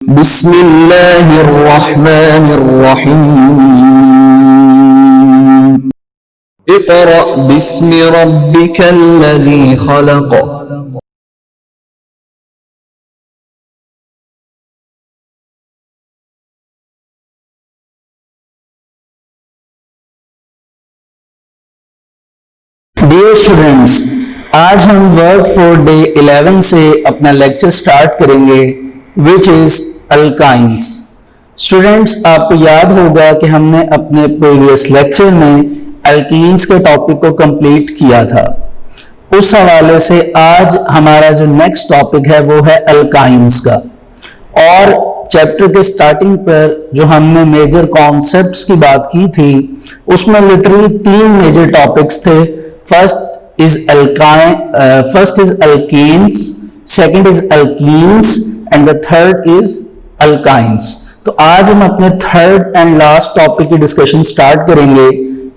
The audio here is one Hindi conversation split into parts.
बिस्मिल्लाहिर्रहमानिर्रहीम। इक़रा बिस्मि रब्बिकल्लज़ी खलक़। डियर स्टूडेंट्स, आज हम वर्क फॉर डे 11 से अपना लेक्चर स्टार्ट करेंगे विच इज अल्काइंस। स्टूडेंट्स, आपको याद होगा कि हमने अपने प्रीवियस लेक्चर में अल्कीन्स के टॉपिक को कंप्लीट किया था। उस हवाले से आज हमारा जो नेक्स्ट टॉपिक है वो है अल्काइंस का। और चैप्टर के स्टार्टिंग पर जो हमने मेजर कॉन्सेप्ट्स की बात की थी उसमें लिटरली 3 मेजर टॉपिक्स थे। First is alkenes, second is alkenes and the third is alkynes। तो आज हम अपने थर्ड एंड लास्ट टॉपिक की डिस्कशन स्टार्ट करेंगे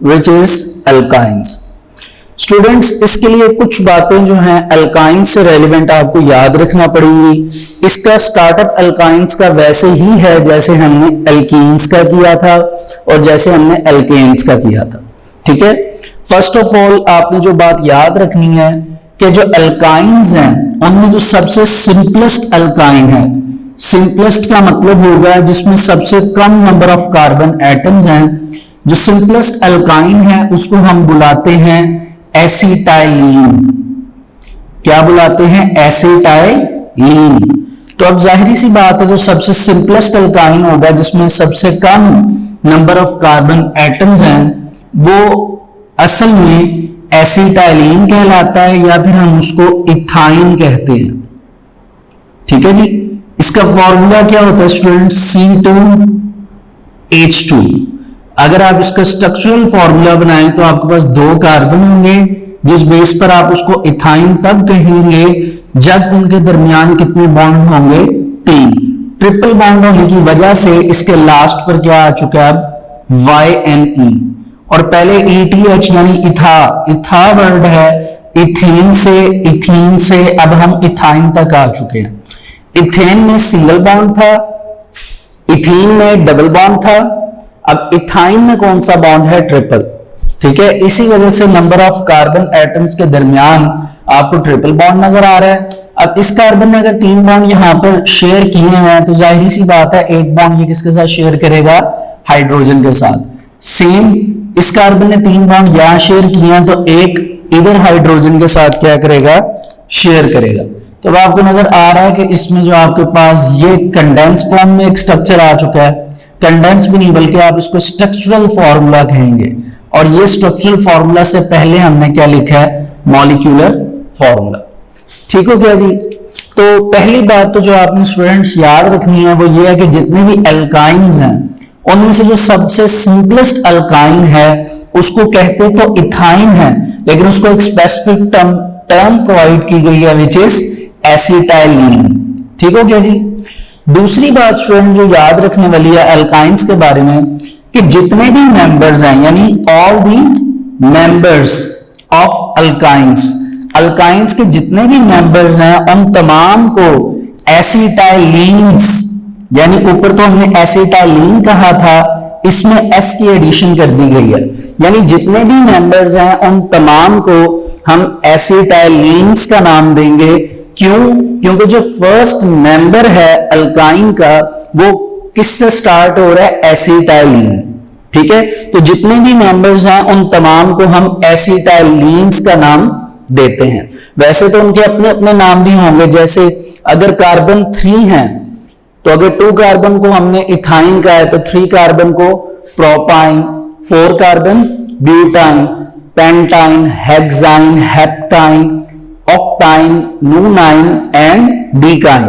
विच इज alkynes। स्टूडेंट्स, इसके लिए कुछ बातें जो हैं अल्काइंस से रेलिवेंट आपको याद रखना पड़ेंगी। इसका स्टार्टअप अल्काइंस का वैसे ही है जैसे हमने एल्कीन्स का किया था और जैसे हमने एल्केन्स का किया था। ठीक है, फर्स्ट ऑफ ऑल आपने जो बात याद रखनी है कि जो अल्काइंस हैं उनमें जो सबसे सिंपलेस्ट अल्काइन है, सिंपलेस्ट का मतलब होगा जिसमें सबसे कम नंबर ऑफ कार्बन एटम्स हैं, जो सिंपलेस्ट अल्काइन है उसको हम बुलाते हैं एसिटाइलीन। क्या बुलाते हैं? एसिटाइलीन। तो अब जाहिर सी बात है जो सबसे सिंपलेस्ट अल्काइन होगा जिसमें सबसे कम नंबर ऑफ कार्बन एटम्स हैं वो असल में एसिटाइलीन कहलाता है या फिर हम उसको इथाइन कहते हैं। ठीक है जी, इसका फॉर्मूला क्या होता है स्टूडेंट? C2H2। अगर आप इसका स्ट्रक्चरल फॉर्मूला बनाएं तो आपके पास 2 कार्बन होंगे जिस बेस पर आप उसको इथाइन तब कहेंगे जब उनके दरमियान कितने बॉन्ड होंगे? 3। ट्रिपल बॉन्ड होने की वजह से इसके लास्ट पर क्या आ चुका है? YNE। और पहले ETH यानी इथा वर्ड है, इथेन से अब हम इथाइन तक आ चुके हैं। इथेन में सिंगल बॉन्ड था, इथीन में डबल बॉन्ड था, अब इथाइन में कौन सा बॉन्ड है? ट्रिपल। ठीक है, इसी वजह से नंबर ऑफ कार्बन एटम्स के दरमियान आपको ट्रिपल बॉन्ड नजर आ रहा है। अब इस कार्बन में अगर 3 बॉन्ड यहां पर शेयर किए हुए हैं तो जाहिर सी बात है 1 बॉन्ड ये किसके साथ शेयर करेगा? हाइड्रोजन के साथ। सेम इस कार्बन ने 3 बॉन्ड यहां शेयर किए हैं तो एक इधर हाइड्रोजन के साथ क्या करेगा? शेयर करेगा। तो अब आपको नजर आ रहा है कि इसमें जो आपके पास ये कंडेंस फॉर्म में एक स्ट्रक्चर आ चुका है। कंडेंस भी नहीं बल्कि आप इसको स्ट्रक्चरल फॉर्मूला कहेंगे। और ये स्ट्रक्चरल फॉर्मूला से पहले हमने क्या लिखा है? Molecular formula. ठीक हो गया जी। तो पहली बात तो जो आपने स्टूडेंट्स याद रखनी है वो ये है कि जितने भी अल्काइंस हैं उनमें से जो सबसे सिंपलेस्ट अल्काइन है उसको कहते तो इथाइन है, लेकिन उसको एक स्पेसिफिक टर्म प्रोवाइड की गई है विच इज एसिटाइलीन। ठीक हो गया जी। दूसरी बात स्टूडेंट जो याद रखने वाली है अल्काइंस के बारे में कि जितने भी मेंबर्स हैं यानी all the members of alkynes के जितने भी मेंबर्स हैं उन तमाम को एसिटाइलीन्स, यानी ऊपर तो हमने एसिटाइलीन कहा था, इसमें S की एडिशन कर दी गई है, यानी जितने भी मेंबर्स हैं उन तमाम को हम एसिटाइलीन्स का नाम देंगे। क्यों? क्योंकि जो फर्स्ट मेंबर है अल्काइन का वो किससे स्टार्ट हो रहा है? एसिटाइलीन। ठीक है, तो जितने भी मेंबर्स हैं उन तमाम को हम एसिटाइलीन्स का नाम देते हैं। वैसे तो उनके अपने अपने नाम भी होंगे, जैसे अगर कार्बन 3 हैं तो अगर 2 कार्बन को हमने इथाइन का है तो 3 कार्बन को propyne, 4 carbon butyne, pentyne, hexyne, heptyne, octyne, nonyne and decyne.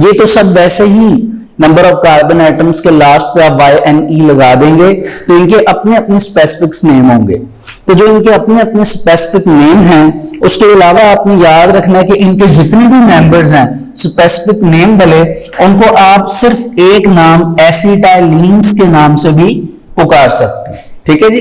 ये तो सब वैसे ही नंबर ऑफ कार्बन एटम्स के लास्ट पे आप YNE लगा देंगे तो इनके अपने अपने स्पेसिफिक नेम होंगे। तो जो इनके अपने अपने स्पेसिफिक नेम हैं उसके अलावा आपने याद रखना है कि इनके जितने भी मेंबर्स हैं स्पेसिफिक नेम वाले उनको आप सिर्फ एक नाम एसिटाइलीन्स के नाम से भी पुकार सकते हैं। ठीक है जी।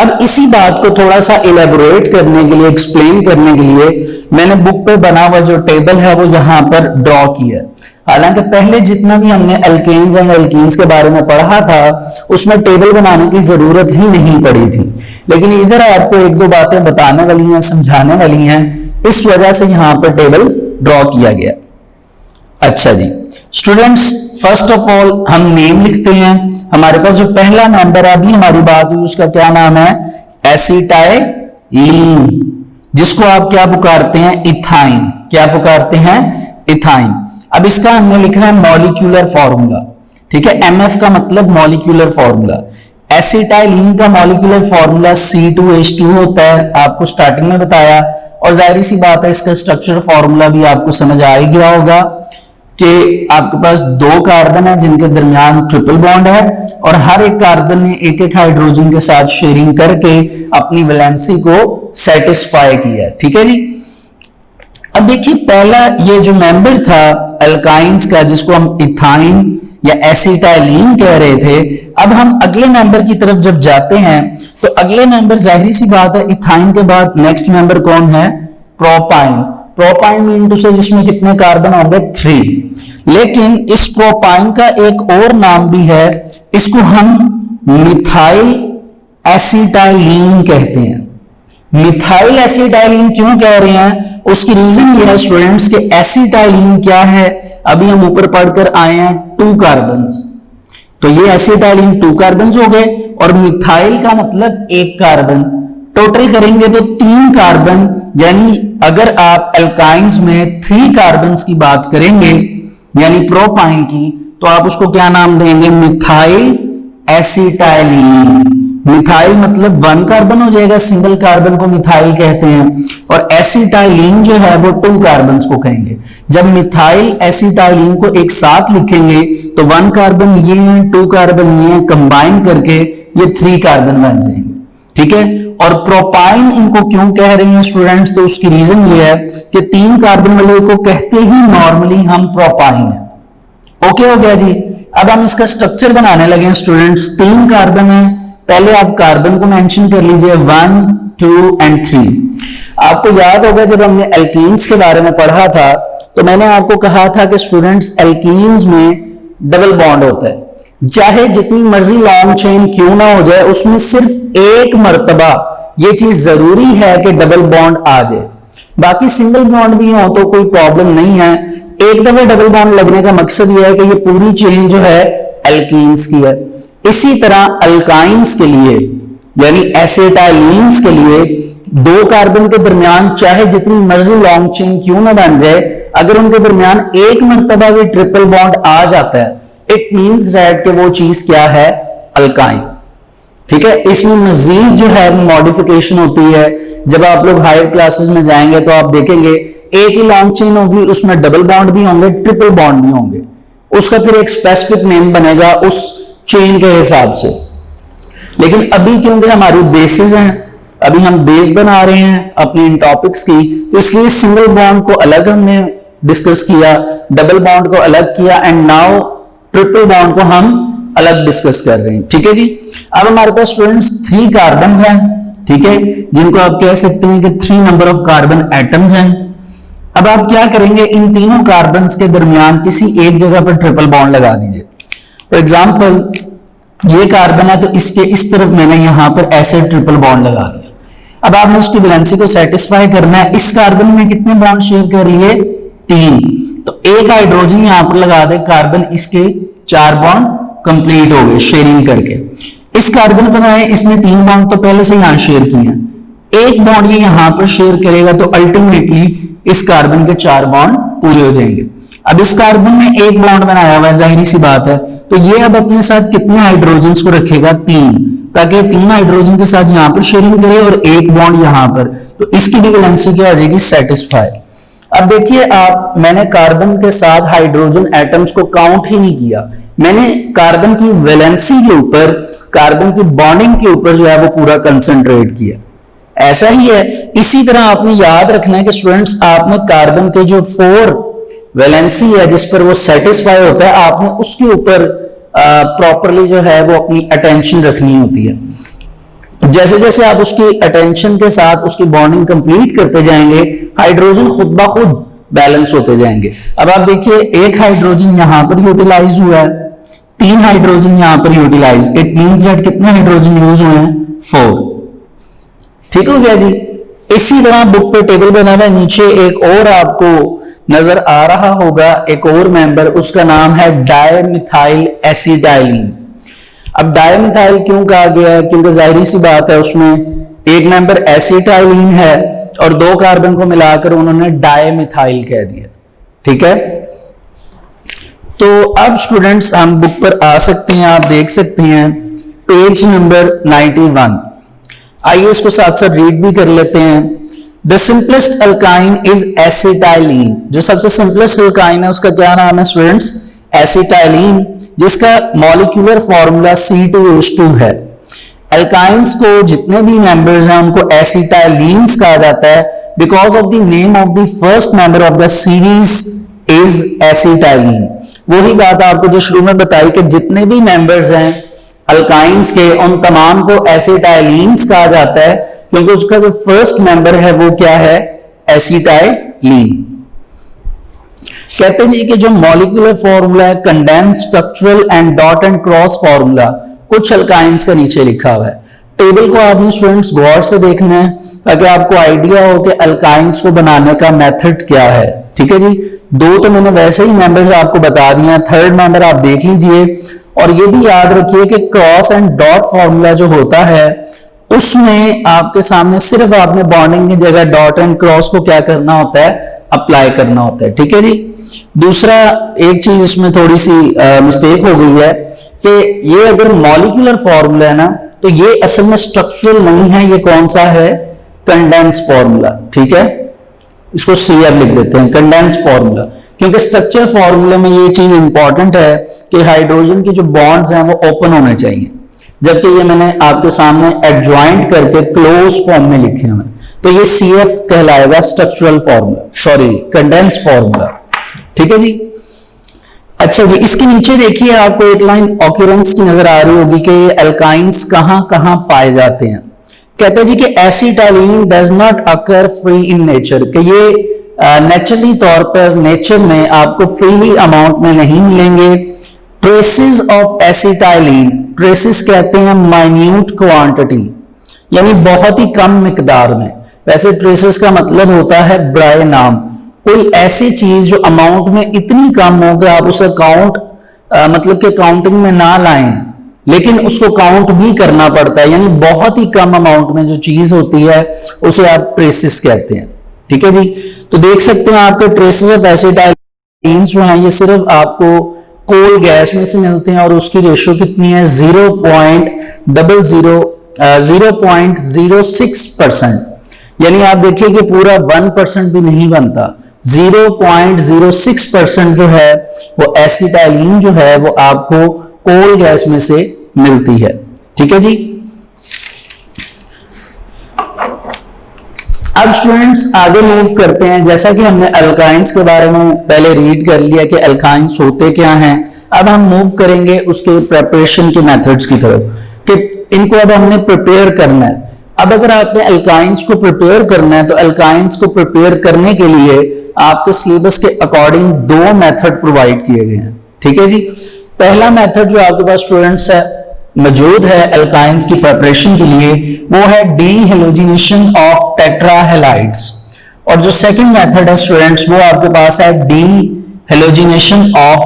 अब इसी बात को थोड़ा सा इलेबोरेट करने के लिए, एक्सप्लेन करने के लिए मैंने बुक पे बना हुआ जो टेबल है वो यहां पर ड्रॉ किया है। हालांकि पहले जितना भी हमने अल्केन्स एंड एल्कीन्स के बारे में पढ़ा था उसमें टेबल बनाने की जरूरत ही नहीं पड़ी थी, लेकिन इधर आपको एक दो बातें बताने वाली हैं, समझाने वाली हैं, इस वजह से यहां पर टेबल ड्रॉ किया गया। अच्छा जी स्टूडेंट्स, फर्स्ट ऑफ ऑल हम नेम लिखते हैं। हमारे पास जो पहला मेंबर अभी हमारी बात हुई उसका क्या नाम है? एसिटाइलीन, जिसको आप क्या पुकारते हैं? इथाइन। क्या पुकारते हैं? इथाइन। अब इसका हमने लिखना है मॉलिक्यूलर फॉर्मूला, ठीक है। एमएफ का मतलब मॉलिक्यूलर फॉर्मूला। एसिटाइलीन का मॉलिक्यूलर फॉर्मूला C2H2 होता है, आपको स्टार्टिंग में बताया, और जाहिर सी बात है इसका स्ट्रक्चर फॉर्मूला भी आपको समझ आ ही गया होगा कि आपके पास दो कार्बन है जिनके दरमियान ट्रिपल बॉन्ड है, और हर एक कार्बन ने एक एक हाइड्रोजन के साथ शेयरिंग करके अपनी वैलेंसी को सेटिस्फाई किया, ठीक है जी। अब देखिए पहला ये जो मेंबर था अल्काइंस का, जिसको हम इथाइन या एसिटाइलीन कह रहे थे, अब हम अगले मेंबर की तरफ जब जाते हैं तो अगले मेंबर जाहिर सी बात है इथाइन के बाद नेक्स्ट मेंबर कौन है? प्रोपाइन। प्रोपाइन मीन टू से जिसमें कितने कार्बन होंगे? 3। लेकिन इस प्रोपाइन का एक और नाम भी है, इसको हम मिथाइल एसिटाइलीन कहते हैं। मिथाइल एसिटाइलीन क्यों कह रहे हैं? उसकी रीजन ये है स्टूडेंट्स कि एसिटाइलीन क्या है, अभी हम ऊपर पढ़कर आए हैं 2 कार्बन्स, तो ये एसिटाइलीन 2 कार्बन्स हो गए, और मिथाइल का मतलब 1 कार्बन, टोटल करेंगे तो 3 कार्बन। यानी अगर आप एल्काइंस में 3 कार्बन्स की बात करेंगे यानी प्रोपाइन की, तो आप उसको क्या नाम देंगे? मिथाइल एसिटाइलीन। मिथाइल मतलब 1 कार्बन हो जाएगा, सिंगल कार्बन को मिथाइल कहते हैं, और एसिटाइलीन जो है वो 2 कार्बन को कहेंगे। जब मिथाइल एसिटाइलीन को एक साथ लिखेंगे तो 1 कार्बन ये है, 2 कार्बन ये है, कंबाइन करके ये 3 कार्बन बन जाएंगे, ठीक है। और प्रोपाइन इनको क्यों कह रहे हैं स्टूडेंट्स? तो उसकी रीजन ये है कि 3 कार्बन वाले को कहते ही नॉर्मली हम प्रोपाइन है। ओके हो गया जी। अब हम इसका स्ट्रक्चर बनाने लगे हैं स्टूडेंट्स। 3 कार्बन है, पहले आप कार्बन को मेंशन कर लीजिए 1, 2 एंड 3। आपको याद होगा जब हमने एल्कीन्स के बारे में पढ़ा था तो मैंने आपको कहा था कि स्टूडेंट्स एल्कीन्स में डबल बॉन्ड होता है, चाहे जितनी मर्जी लॉन्ग चेन क्यों ना हो जाए, उसमें सिर्फ एक मर्तबा ये चीज जरूरी है कि डबल बॉन्ड आ जाए। बाकी सिंगल बॉन्ड भी हो तो कोई प्रॉब्लम नहीं है। एक दफे डबल बॉन्ड लगने का मकसद यह है कि ये पूरी चेन जो है एल्कीन्स की है। इसी तरह अल्काइंस के लिए यानी एसिटाइलीन्स के लिए 2 कार्बन के दरमियान चाहे जितनी मर्जी लॉन्ग चेन क्यों ना बन जाए, अगर उनके दरमियान एक मर्तबा भी ट्रिपल बॉन्ड आ जाता है, इट मींस दैट कि वो चीज क्या है? अल्काइन, ठीक है। इसमें मजीद जो है मॉडिफिकेशन होती है। जब आप लोग हायर क्लासेस में जाएंगे तो आप देखेंगे एक ही लॉन्ग चेन होगी, उसमें डबल बॉन्ड भी होंगे, ट्रिपल बॉन्ड भी होंगे, उसका फिर एक स्पेसिफिक नेम बनेगा उस चेन के हिसाब से। लेकिन अभी क्योंकि हमारी बेसिस हैं, अभी हम बेस बना रहे हैं अपने इन टॉपिक्स की, तो इसलिए सिंगल बॉन्ड को अलग हमने डिस्कस किया, डबल बॉन्ड को अलग किया, एंड नाउ ट्रिपल बॉन्ड को हम अलग डिस्कस कर रहे हैं, ठीक है जी। अब हमारे पास स्टूडेंट्स 3 कार्बन हैं, ठीक है, जिनको आप कह सकते हैं कि 3 नंबर ऑफ कार्बन एटम्स हैं। अब आप क्या करेंगे? इन तीनों कार्बन के दरमियान किसी एक जगह पर ट्रिपल बॉन्ड लगा दीजिए। फॉर एग्जाम्पल ये कार्बन है तो इसके इस तरफ मैंने यहां पर ऐसे ट्रिपल बॉन्ड लगा दिया। अब आपने उसकी वैलेंसी को सेटिस्फाई करना है। इस कार्बन में कितने बॉन्ड शेयर कर लिए? 3। तो एक हाइड्रोजन यहां पर लगा दे, कार्बन इसके 4 बॉन्ड कंप्लीट हो गए शेयरिंग करके। इस कार्बन पर आए, इसने 3 बॉन्ड तो पहले से यहां शेयर किए हैं, एक बॉन्ड ये यहां पर शेयर करेगा तो अल्टीमेटली इस कार्बन के 4 बॉन्ड पूरे हो जाएंगे। अब इस कार्बन में एक बॉन्ड बनाया हुआ है, जाहिर सी बात है, तो ये अब अपने साथ कितने हाइड्रोजन को रखेगा? 3, ताकि 3 हाइड्रोजन के साथ यहां पर शेयरिंग करे और एक बॉन्ड यहां पर, तो इसकी भी वैलेंसी क्या हो जाएगी? सेटिस्फाई। अब देखिए आप, मैंने कार्बन के साथ हाइड्रोजन एटम्स को काउंट ही नहीं किया, मैंने कार्बन की वैलेंसी के ऊपर, कार्बन की बॉन्डिंग के ऊपर जो है वो पूरा कंसंट्रेट किया। ऐसा ही है। इसी तरह आपने याद रखना है कि स्टूडेंट्स आपने कार्बन के जो 4 वैलेंसी है जिस पर वो सेटिस्फाई होता है, आपने उसके ऊपर प्रॉपरली जो है वो अपनी अटेंशन रखनी होती है। जैसे जैसे आप उसकी अटेंशन के साथ उसकी बॉन्डिंग कंप्लीट करते जाएंगे, हाइड्रोजन खुद ब खुद बैलेंस होते जाएंगे। अब आप देखिए एक हाइड्रोजन यहां पर यूटिलाइज हुआ है, 3 हाइड्रोजन यहां पर यूटिलाइज, इट मींस दैट कितने हाइड्रोजन यूज हुए हैं? 4। ठीक हो गया जी। इसी तरह बुक पे टेबल बना हुआ है, नीचे एक और आपको नजर आ रहा होगा एक और मेंबर, उसका नाम है डायमिथाइल एसिटाइलिन। अब डायमिथाइल क्यों कहा गया है? क्योंकि जाहिर सी बात है उसमें एक मेंबर एसिटाइलिन है और 2 कार्बन को मिलाकर उन्होंने डायमिथाइल कह दिया। ठीक है, तो अब स्टूडेंट्स हम बुक पर आ सकते हैं, आप देख सकते हैं पेज नंबर 91। आइए इसको साथ साथ रीड भी कर लेते हैं। The simplest alkyne is acetylene. जो सबसे सिंपलेस्ट अल्काइन है उसका क्या नाम है स्टूडेंट्स? एसिटाइलिन, जिसका मॉलिक्यूलर फॉर्मूला C2H2 है। अल्काइंस को जितने भी मेंबर्स हैं उनको एसिटाइलिन्स कहा जाता है because of the name of the first member of the series is acetylene. वही बात आपको जो शुरू में बताई कि जितने भी मेंबर्स हैं अल्काइंस के उन तमाम को एसिटाइलिन्स कहा जाता है क्योंकि उसका जो फर्स्ट मेंबर है वो क्या है? एसिटाइलिन। कहते हैं जी कि जो मॉलिक्यूलर फॉर्मूला है condense, structural and dot and cross formula कुछ अल्काइंस का नीचे लिखा हुआ है। टेबल को आपने स्टूडेंट्स गौर से देखना है ताकि आपको आइडिया हो कि अल्काइंस को बनाने का मेथड क्या है। ठीक है जी, 2 तो मैंने वैसे ही मेंबर्स आपको बता दिए, थर्ड मेंबर आप देख लीजिए। और ये भी याद रखिए कि क्रॉस एंड डॉट फॉर्मूला जो होता है उसमें आपके सामने सिर्फ आपने बॉन्डिंग की जगह डॉट एंड क्रॉस को क्या करना होता है? अप्लाई करना होता है। ठीक है जी। दूसरा एक चीज इसमें थोड़ी सी मिस्टेक हो गई है कि ये अगर मॉलिक्यूलर फॉर्मूला है ना तो ये असल में स्ट्रक्चरल नहीं है, ये कौन सा है? Condense formula. ठीक है, इसको CR लिख देते हैं, कंडेंस फॉर्मूला, क्योंकि स्ट्रक्चर फॉर्मूले में ये चीज इंपॉर्टेंट है कि हाइड्रोजन के जो बॉन्ड्स हैं वो ओपन होने चाहिए, जबकि ये मैंने आपके सामने एडजॉइंट करके क्लोज फॉर्म में लिखे हैं, तो ये CF कहलाएगा structural formula, sorry condense formula. ठीक है जी। अच्छा जी, इसके नीचे देखिए आपको एक लाइन ऑक्यूरेंस की नजर आ रही होगी कि एल्काइंस कहां कहां पाए जाते हैं। कहते हैं जी कि acetylene does not occur free in nature, कि ये नेचुरली तौर पर नेचर में आपको फ्रीली अमाउंट में नहीं मिलेंगे। ट्रेसेस ऑफ एसिटाइलिन, ट्रेसेस कहते हैं माइन्यूट क्वांटिटी, यानी बहुत ही कम मिकदार में। वैसे ट्रेसेस का मतलब होता है ब्राय नाम, कोई ऐसी चीज जो अमाउंट में इतनी कम हो कि आप उसे काउंट मतलब कि काउंटिंग में ना लाएं, लेकिन उसको काउंट भी करना पड़ता है, यानी बहुत ही कम अमाउंट में जो चीज होती है उसे आप ट्रेसेस कहते हैं। ठीक है जी। तो देख सकते हैं आपके ट्रेसेस ऑफ एसिटाइलिन जो हैं ये सिर्फ आपको कोल गैस में से मिलते हैं और उसकी रेशियो कितनी है? 0.06%, यानी आप देखिए कि पूरा 1% भी नहीं बनता, 0.06% जो है वो एसिटाइलिन जो है वो आपको कोल गैस में से मिलती है। ठीक है जी। अब स्टूडेंट्स आगे मूव करते हैं। जैसा कि हमने अल्काइंस के बारे में पहले रीड कर लिया कि अल्काइंस होते क्या हैं, अब हम मूव करेंगे उसके प्रिपरेशन के मेथड्स की तरफ कि इनको अब हमने प्रिपेयर करना है। अब अगर आपने अल्काइंस को प्रिपेयर करना है तो अल्काइंस को प्रिपेयर करने के लिए आपके सिलेबस के अकॉर्डिंग 2 मेथड प्रोवाइड किए गए हैं। ठीक है जी। पहला मेथड जो आपके पास स्टूडेंट्स है मौजूद है अल्काइंस की प्रिपरेशन के लिए वो है डीहेलोजिनेशन ऑफ टेट्राहेलाइड्स, और जो सेकंड मेथड है स्टूडेंट्स वो आपके पास है डीहेलोजिनेशन ऑफ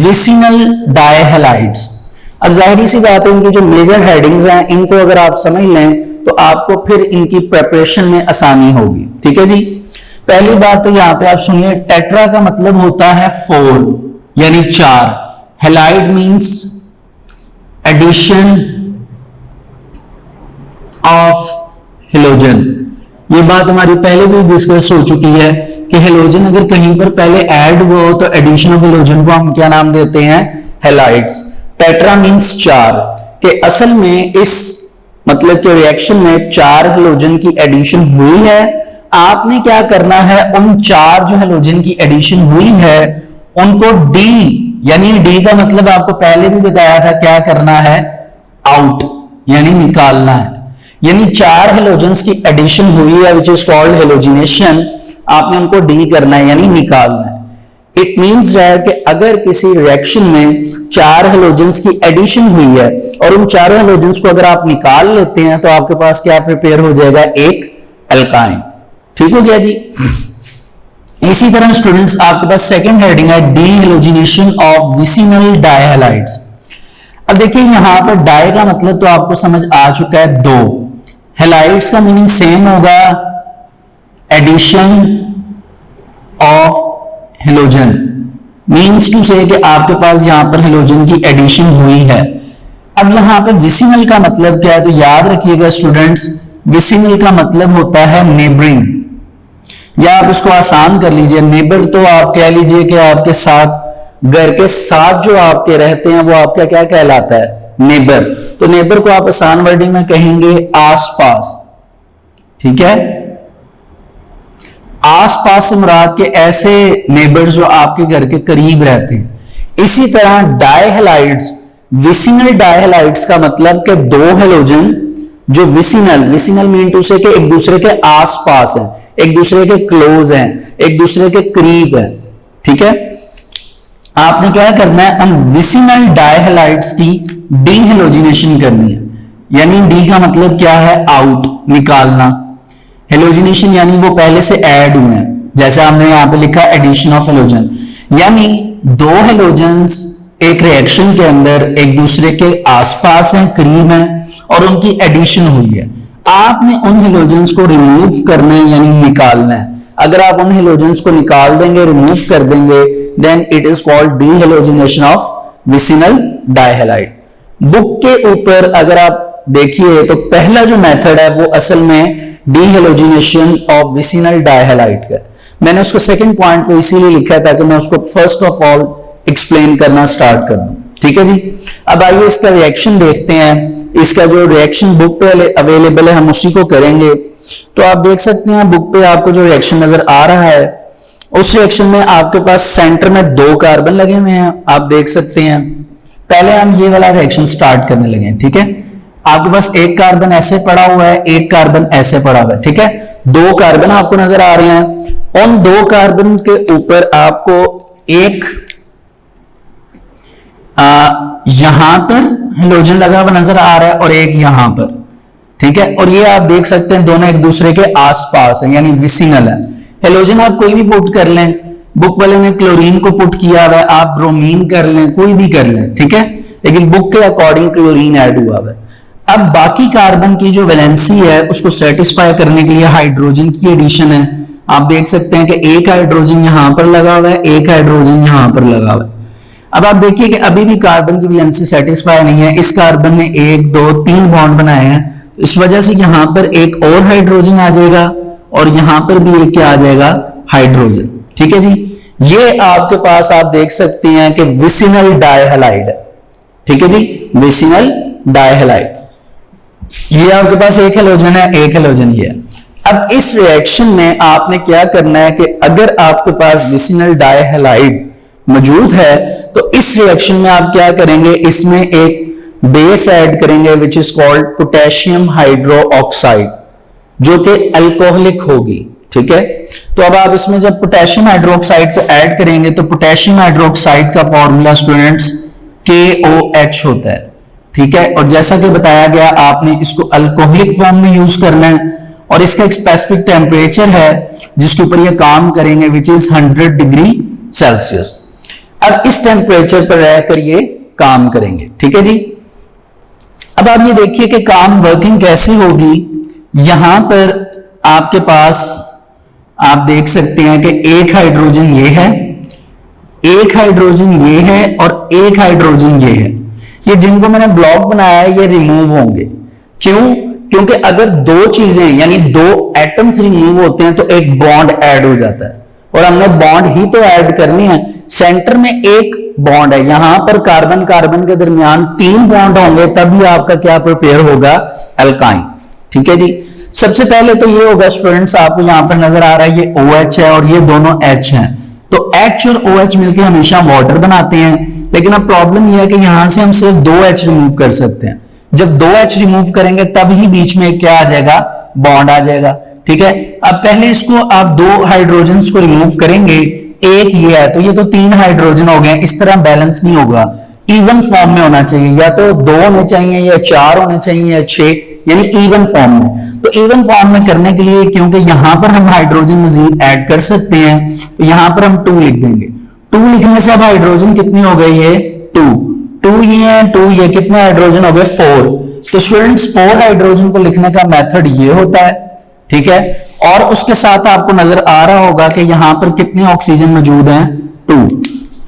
विसिनल डायहेलाइड्स। अब जाहिर सी बात है इनकी जो मेजर हेडिंग्स हैं इनको अगर आप समझ लें तो आपको फिर इनकी प्रिपरेशन में आसानी होगी। ठीक है जी। पहली बात तो यहां पे आप सुनिए, टेट्रा का मतलब होता है 4 यानी 4, halide means addition of halogen. ये बात हमारी पहले भी डिस्कस हो चुकी है कि हेलोजन अगर कहीं पर पहले ऐड हुआ हो तो एडिशन ऑफ हेलोजन को हम क्या नाम देते हैं? हेलाइड्स। टेट्रा मींस 4, कि असल में इस मतलब के रिएक्शन में 4 हेलोजन की एडिशन हुई है। आपने क्या करना है, उन 4 जो हेलोजन की एडिशन हुई है उनको डी, यानी डी का मतलब आपको पहले भी बताया था क्या करना है? आउट, यानी निकालना है। यानी 4 हेलोजेंस की एडिशन हुई है विच इज कॉल्ड हेलोजिनेशन, आपने उनको डी करना है यानी निकालना है। इट मीन्स कि अगर किसी रिएक्शन में 4 हेलोजेंस की एडिशन हुई है और उन 4 हेलोजेंस को अगर आप निकाल लेते हैं तो आपके पास क्या प्रिपेयर हो जाएगा, एक एल्काइन। ठीक हो गया जी। इसी तरह स्टूडेंट्स आपके पास सेकंड हेडिंग है डी हेलोजिनेशन ऑफ विसिनल डायहैलाइड्स। अब देखिए यहां पर डाई का मतलब तो आपको समझ आ चुका है, 2। हेलाइड्स का मीनिंग सेम होगा, addition of halogen, means to say कि आपके पास यहां पर हेलोजन की एडिशन हुई है। अब यहां पर विसिनल का मतलब क्या है, तो याद रखिएगा स्टूडेंट्स, विसिनल का मतलब होता है नेबरिंग, या आप इसको आसान कर लीजिए, नेबर तो आप कह लीजिए कि आपके साथ, घर के साथ जो आपके रहते हैं वो आपका क्या कहलाता है, नेबर। तो नेबर को आप आसान वर्डिंग में कहेंगे आसपास। ठीक है, आसपास से मुराद के ऐसे नेबर जो आपके घर के करीब रहते हैं। इसी तरह डायहैलाइड्स, विसिनल डायहैलाइड्स का मतलब कि 2 हेलोजन जो विसिनल मीन टू से कि एक दूसरे के आसपास हैं, एक दूसरे के क्लोज हैं, एक दूसरे के करीब हैं। ठीक है, आपने क्या करना है, हम विसिनल डायहैलाइड्स की डी हेलोजिनेशन करनी है, यानी डी का मतलब क्या है, आउट, निकालना। हेलोजिनेशन यानी वो पहले से ऐड हुए हैं, जैसे हमने यहां पे लिखा एडिशन ऑफ हेलोजन, यानी 2 हेलोजन्स एक रिएक्शन के अंदर एक दूसरे के आसपास हैं, करीब हैं और उनकी एडिशन हुई है। आपने उन हेलोजन्स को रिमूव करना है यानी निकालना है। अगर आप उन हेलोजन्स को निकाल देंगे, रिमूव कर देंगे, then it is called dehalogenation of vicinal dihalide. Book के ऊपर अगर आप देखिए तो पहला जो मेथड है वो असल में डी हेलोजिनेशन ऑफ विसिनल डायहैलाइड का। मैंने उसको सेकंड पॉइंट पे इसीलिए लिखा है ताकि मैं उसको फर्स्ट ऑफ ऑल एक्सप्लेन करना स्टार्ट कर दूं। ठीक है जी, अब आइए इसका रिएक्शन देखते हैं। इसका जो रिएक्शन बुक पे अवेलेबल है हम उसी को करेंगे। तो आप देख सकते हैं बुक पे आपको जो रिएक्शन नजर आ रहा है, उस रिएक्शन में आपके पास सेंटर में 2 कार्बन लगे हुए हैं, आप देख सकते हैं। पहले हम ये वाला रिएक्शन स्टार्ट करने लगे। ठीक है, आपके पास एक कार्बन ऐसे पड़ा हुआ है, एक कार्बन ऐसे पड़ा हुआ है। ठीक है, 2 कार्बन आपको नजर आ रहे हैं। उन 2 कार्बन के ऊपर आपको एक यहां पर हेलोजन लगा हुआ नजर आ रहा है और एक यहां पर। ठीक है, और ये आप देख सकते हैं दोनों एक दूसरे के आसपास है यानी विसिनल है। हेलोजन आप कोई भी पुट कर लें, बुक वाले ने क्लोरीन को पुट किया हुआ है, आप ब्रोमीन कर लें, कोई भी कर लें। ठीक है, लेकिन बुक के अकॉर्डिंग क्लोरीन ऐड हुआ है। अब बाकी कार्बन की जो वैलेंसी है उसको सेटिस्फाई करने के लिए हाइड्रोजन की एडिशन है। आप देख सकते हैं कि एक हाइड्रोजन यहां पर लगा हुआ है, एक हाइड्रोजन यहां पर लगा हुआ है। अब आप देखिए कि अभी भी कार्बन की वैलेंसी सेटिस्फाई नहीं है। इस कार्बन ने 1 2 3 बॉन्ड बनाए हैं, इस वजह से यहां पर एक और हाइड्रोजन आ जाएगा और यहां पर भी एक क्या आ जाएगा, हाइड्रोजन। ठीक है जी, ये आपके पास आप देख सकते हैं कि विसिनल डायहैलाइड है। ठीक है जी, विसिनल डायहैलाइड, ये आपके पास एक हेलोजन है, एक हेलोजन ये है। अब इस रिएक्शन में आपने क्या करना है कि अगर आपके पास विसिनल डायहैलाइड मौजूद है तो इस रिएक्शन में आप क्या करेंगे, इसमें एक बेस ऐड करेंगे विच इज कॉल्ड पोटेशियम हाइड्रोक्साइड, जो कि अल्कोहलिक होगी। ठीक है, तो अब आप इसमें जब पोटेशियम हाइड्रोक्साइड को ऐड करेंगे तो पोटेशियम हाइड्रोक्साइड का फॉर्मूला स्टूडेंट्स KOH होता है। ठीक है, और जैसा कि बताया गया आपने इसको अल्कोहलिक फॉर्म में यूज करना है और इसका एक स्पेसिफिक टेम्परेचर है जिसके ऊपर ये काम करेंगे विच इज 100 डिग्री सेल्सियस। अब इस टेम्परेचर पर रहकर ये काम करेंगे। ठीक है जी, अब आप ये देखिए कि काम वर्किंग कैसे होगी। यहां पर आपके पास आप देख सकते हैं कि एक हाइड्रोजन ये है, एक हाइड्रोजन ये है और एक हाइड्रोजन ये है। ये जिनको मैंने ब्लॉक बनाया है ये रिमूव होंगे। क्यों? क्योंकि अगर 2 चीजें यानी 2 एटम्स रिमूव होते हैं तो एक बॉन्ड ऐड हो जाता है और हमने बॉन्ड ही तो ऐड करनी है। सेंटर में एक बॉन्ड है, यहां पर कार्बन कार्बन के दरमियान 3 बॉन्ड होंगे तभी आपका क्या प्रिपेयर होगा, एल्काइन। ठीक है जी, सबसे पहले तो ये होगा स्टूडेंट्स, आपको यहां पर नजर आ रहा है ये OH है और ये दोनों H हैं, तो H और OH मिलकर हमेशा वाटर बनाते हैं। लेकिन अब प्रॉब्लम यह है कि यहां से हम सिर्फ 2H रिमूव कर सकते हैं। जब 2H रिमूव करेंगे तब ही बीच में क्या आ जाएगा, बॉन्ड आ जाएगा। ठीक है। अब पहले इसको आप दो हाइड्रोजन को रिमूव करेंगे, एक ये है तो ये तो 3 हाइड्रोजन हो गए, इस तरह बैलेंस नहीं होगा, इवन फॉर्म में होना चाहिए, या तो 2 होने चाहिए या 4 होने चाहिए या 6, यानी इवन फॉर्म में। तो इवन फॉर्म में करने के लिए क्योंकि यहां पर हम हाइड्रोजन मजीद ऐड कर सकते हैं, तो यहां पर हम 2 लिख देंगे। 2 लिखने से अब हाइड्रोजन कितनी हो गई है 2 ये है, 2 ये, कितने हाइड्रोजन हो गए 4। तो स्टूडेंट्स 4 हाइड्रोजन को लिखने का मेथड ये होता है, ठीक है। और उसके साथ आपको नजर आ रहा होगा कि यहां पर कितने ऑक्सीजन मौजूद हैं 2।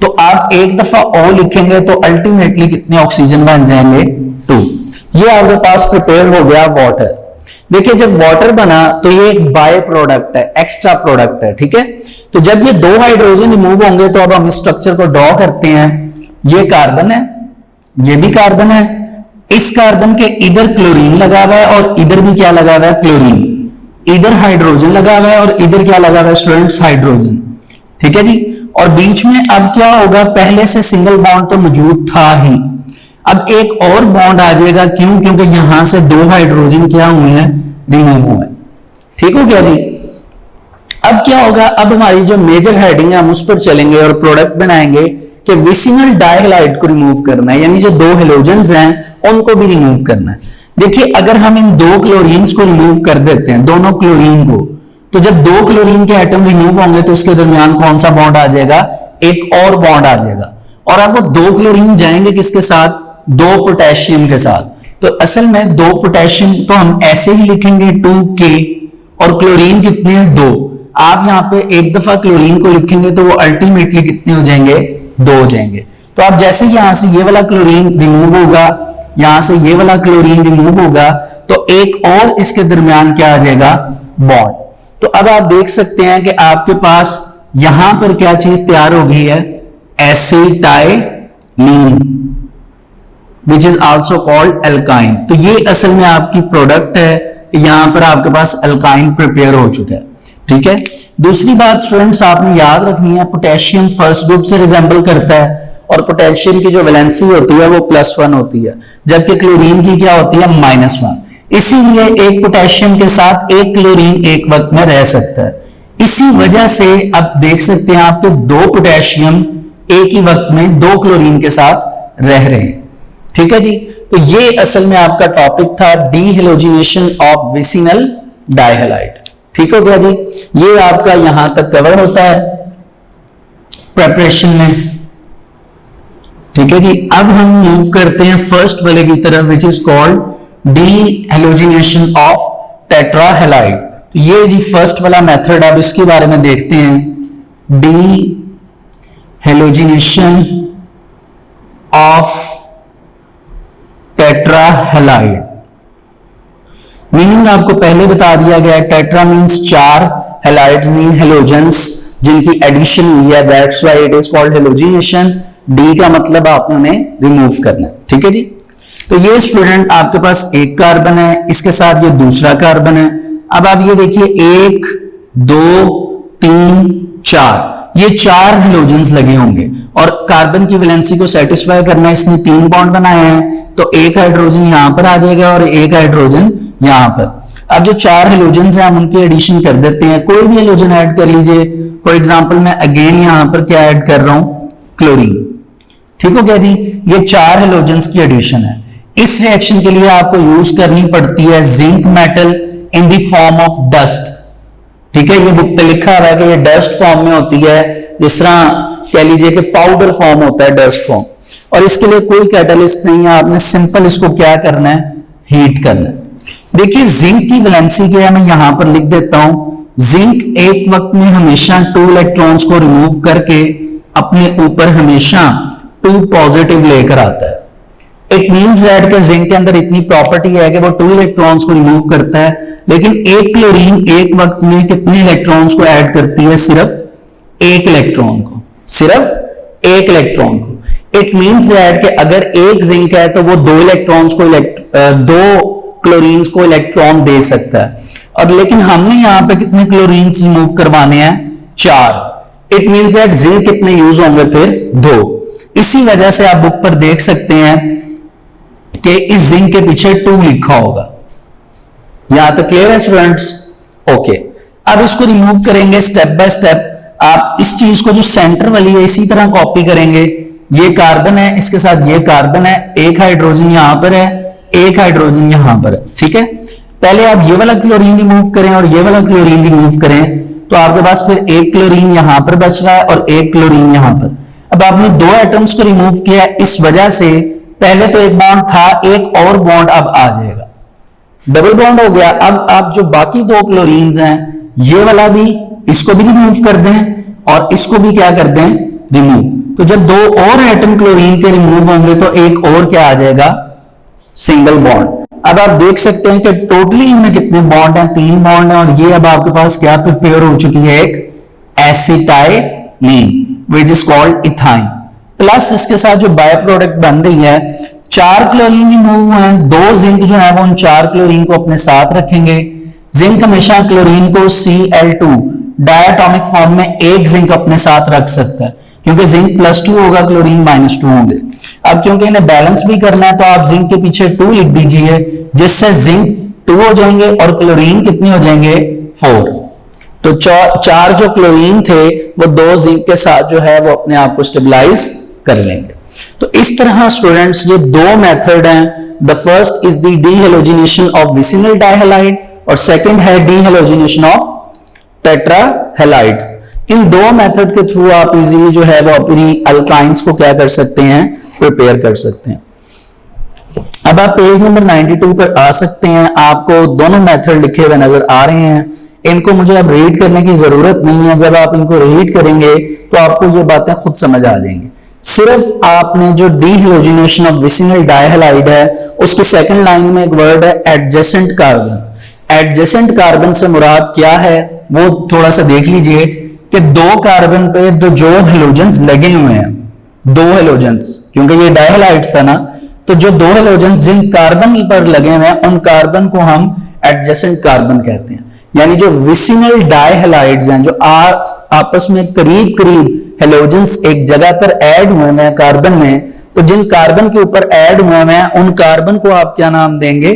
तो आप एक दफा O लिखेंगे तो अल्टीमेटली कितने ऑक्सीजन बन जाएंगे 2। ये आपके पास प्रिपेयर हो गया वाटर। देखिए जब वाटर बना तो ये एक बाय प्रोडक्ट है, एक्स्ट्रा प्रोडक्ट है, ठीक है। तो जब ये 2 हाइड्रोजन रिमूव होंगे तो अब हम स्ट्रक्चर को ड्रॉ करते हैं। ये कार्बन है, ये भी कार्बन है, इस कार्बन के इधर क्लोरीन लगा हुआ है और इधर भी क्या लगा हुआ है क्लोरीन, इधर हाइड्रोजन लगा हुआ है और इधर क्या लगा हुआ है स्टूडेंट्स हाइड्रोजन, ठीक है जी। और बीच में अब क्या होगा, पहले से सिंगल बॉन्ड तो मौजूद था ही, अब एक और बॉन्ड आ जाएगा, क्यों, क्योंकि यहां से 2 हाइड्रोजन क्या हुए हैं रिमूव हुए, ठीक हो गया जी। अब क्या होगा, अब हमारी जो मेजर हेडिंग है हम उस पर चलेंगे और प्रोडक्ट बनाएंगे कि विसिनल डाइहैलाइड को रिमूव करना है, यानी जो 2 हेलोजेंस हैं उनको भी रिमूव करना है। देखिए अगर हम इन 2 क्लोरीन्स को रिमूव कर देते हैं, दोनों क्लोरीन को, तो जब 2 क्लोरीन के एटम रिमूव होंगे तो उसके दरमियान कौन सा बॉन्ड आ जाएगा, एक और बॉन्ड आ जाएगा। और अब वो 2 क्लोरीन जाएंगे किसके साथ, 2 पोटेशियम के साथ। तो असल में 2 पोटेशियम तो हम ऐसे ही लिखेंगे 2K, और क्लोरीन कितने हैं 2। आप यहां पे एक दफा क्लोरीन को लिखेंगे तो वो अल्टीमेटली कितने हो जाएंगे 2 हो जाएंगे। तो आप जैसे यहां से ये वाला क्लोरीन रिमूव होगा, यहां से ये वाला क्लोरीन रिमूव होगा, तो एक और इसके दरमियान क्या आ जाएगा बॉन्ड। तो अब आप देख सकते हैं कि आपके पास यहां पर क्या चीज तैयार हो गई है, acetylene, which is also called alkyne. तो ये असल में आपकी प्रोडक्ट है, यहां पर आपके पास एल्काइन प्रिपेयर हो चुका है, ठीक है। दूसरी बात स्टूडेंट्स आपने याद रखनी है, पोटेशियम फर्स्ट ग्रुप से रिजेंबल करता है और पोटेशियम की जो वैलेंसी होती है वो +1 होती है, जबकि क्लोरीन की क्या होती है -1। इसीलिए एक पोटेशियम के साथ एक क्लोरीन एक वक्त में रह सकता है। इसी वजह से अब देख सकते हैं आपके 2 पोटेशियम एक ही वक्त में 2 क्लोरीन के साथ रह रहे हैं, ठीक है जी। तो ये असल में आपका टॉपिक था, डीहेलोजिनेशन ऑफ विसिनल डाइहैलाइड, ठीक हो गया जी। ये आपका यहां तक कवर होता है प्रेपरेशन में, ठीक है जी। अब हम मूव करते हैं फर्स्ट वाले की तरफ, विच इज कॉल्ड डीहेलोजिनेशन ऑफ टेट्राहैलाइड। तो ये जी फर्स्ट वाला मेथड, अब इसके बारे में देखते हैं। डीहेलोजिनेशन ऑफ टेट्राहैलाइड मीनिंग आपको पहले बता दिया गया। Tetra means 4, halides mean halogens जिनकी एडिशन हुई है, that's why it is called halogenation. D का मतलब आपने उन्हें रिमूव करना है, ठीक है जी। तो ये स्टूडेंट आपके पास एक कार्बन है, इसके साथ ये दूसरा कार्बन है। अब आप ये देखिए 1 2 3 4, ये 4 हेलोजेंस लगे होंगे और कार्बन की वैलेंसी को सेटिस्फाई करना है, इसने 3 बॉन्ड बनाए हैं, तो एक हाइड्रोजन यहां पर आ जाएगा और एक हाइड्रोजन यहां पर। अब जो 4 हेलोजेंस हैं हम उनकी एडिशन कर देते हैं, कोई भी हेलोजन ऐड कर लीजिए। फॉर एग्जांपल मैं अगेन यहां पर क्या ऐड कर रहा हूं, क्लोरीन, ठीक हो गया जी। ये 4 हेलोजेंस की एडिशन है। इस रिएक्शन के लिए आपको यूज करनी पड़ती है zinc metal in the form of dust, ठीक है। ये बुक पे लिखा हुआ है कि ये डस्ट फॉर्म में होती है, जिस तरह कह लीजिए कि पाउडर फॉर्म होता है डस्ट फॉर्म, और इसके लिए कोई कैटलिस्ट नहीं है, आपने सिंपल इसको क्या करना है, हीट करना है। देखिए जिंक की वैलेंसी क्या है, मैं यहां पर लिख देता हूं। जिंक एक वक्त में हमेशा 2 इलेक्ट्रॉन्स को रिमूव करके अपने ऊपर हमेशा 2 पॉजिटिव लेकर आता है। इट मींस दैट कि जिंक के अंदर इतनी प्रॉपर्टी है कि वो 2 इलेक्ट्रॉन्स को रिमूव करता है, लेकिन एक क्लोरीन एक वक्त में कितने इलेक्ट्रॉन्स को ऐड करती है, सिर्फ 1 इलेक्ट्रॉन को, सिर्फ 1 इलेक्ट्रॉन को। इट मींस दैट कि अगर एक जिंक है तो वो 2 इलेक्ट्रॉन्स को 2 क्लोरीन्स को इलेक्ट्रॉन दे सकता है, और लेकिन हमने यहां पे कितने क्लोरीन्स रिमूव करवाने हैं, 4। इट मींस दैट जिंक कितने यूज होंगे, फिर 2। इसी वजह से आप बुक पर देख सकते हैं कि इस जिंक के पीछे 2 लिखा होगा। यहां तक क्लियर है स्टूडेंट्स? ओके, अब इसको रिमूव करेंगे स्टेप बाय स्टेप। आप इस चीज को जो सेंटर वाली है इसी तरह कॉपी करेंगे। ये कार्बन है, इसके साथ ये कार्बन है, एक हाइड्रोजन यहां पर है, एक हाइड्रोजन यहां पर है, ठीक है। पहले आप ये वाला क्लोरीन रिमूव करें और ये वाला क्लोरीन रिमूव करें, तो आपके पास फिर एक क्लोरीन यहां पर बच रहा है और एक क्लोरीन यहां पर। अब आपने दो एटम्स को रिमूव किया, इस वजह से पहले तो एक बॉन्ड था, एक और बॉन्ड अब आ जाएगा, डबल बॉन्ड हो गया। अब आप जो बाकी दो क्लोरीन्स हैं, ये वाला भी, इसको भी रिमूव कर दें और इसको भी क्या कर दें, रिमूव। तो जब दो और एटम क्लोरीन के रिमूव होंगे तो एक और क्या आ जाएगा, सिंगल बॉन्ड। अब आप देख सकते हैं कि टोटली इनमें कितने बॉन्ड हैं, 3 बॉन्ड हैं। और ये अब आपके पास क्या प्रिपेयर हो चुकी है, एक acetylene which is called ethyne. Plus इसके साथ जो बाय प्रोडक्ट बन रही है, 4 क्लोरीन रिमूव हुए हैं, 2 जिंक जो है वो उन 4 क्लोरीन को अपने साथ रखेंगे। जिंक हमेशा क्लोरीन को Cl2 डायटोमिक फॉर्म में एक जिंक अपने साथ रख सकता है, क्योंकि जिंक +2 होगा, क्लोरीन -2 होंगे। अब क्योंकि इन्हें बैलेंस भी करना है तो आप जिंक के पीछे 2 लिख दीजिए, जिससे जिंक 2 हो जाएंगे और क्लोरीन कितने हो जाएंगे, 4। तो 4 जो क्लोरीन थे वो 2 जिंक के साथ जो है वो अपने आप को स्टेबलाइज कर लेंगे। तो इस तरह स्टूडेंट्स ये 2 मेथड हैं। The first is the dehalogenation of vicinal dihalide और सेकंड है डीहेलोजिनेशन ऑफ टेट्राहैलाइड्स। इन 2 मेथड के थ्रू आप इजीली जो है वो अपनी अल्काइंस को क्या कर सकते हैं, प्रिपेयर कर सकते हैं। अब आप पेज नंबर 92 पर आ सकते हैं, आपको दोनों मेथड लिखे हुए नजर आ रहे हैं। इनको मुझे अब रीड करने की जरूरत नहीं है, जब आप इनको रीड करेंगे तो आपको ये बातें खुद समझ आ जाएंगी। सिर्फ आपने जो डीहेलोजिनेशन ऑफ विसिनल डाइहैलाइड है उसके सेकंड लाइन में एक वर्ड है एडजेसेंट कार्बन। एडजेसेंट कार्बन से मुराद क्या है वो थोड़ा सा देख लीजिए कि 2 कार्बन पे जो हेलोजेंस लगे हुए हैं, 2 हेलोजेंस, क्योंकि ये डाइहैलाइड्स था ना, तो जो 2 हेलोजेंस जिन कार्बन पर लगे हुए हैं उन कार्बन को हम एडजेसेंट कार्बन कहते हैं। यानी जो विसिनल डाइहैलाइड्स हैं, जो आपस में करीब करीब हेलोजेंस एक जगह पर ऐड हुए हैं कार्बन में, तो जिन कार्बन के ऊपर ऐड हुए हैं उन कार्बन को आप क्या नाम देंगे,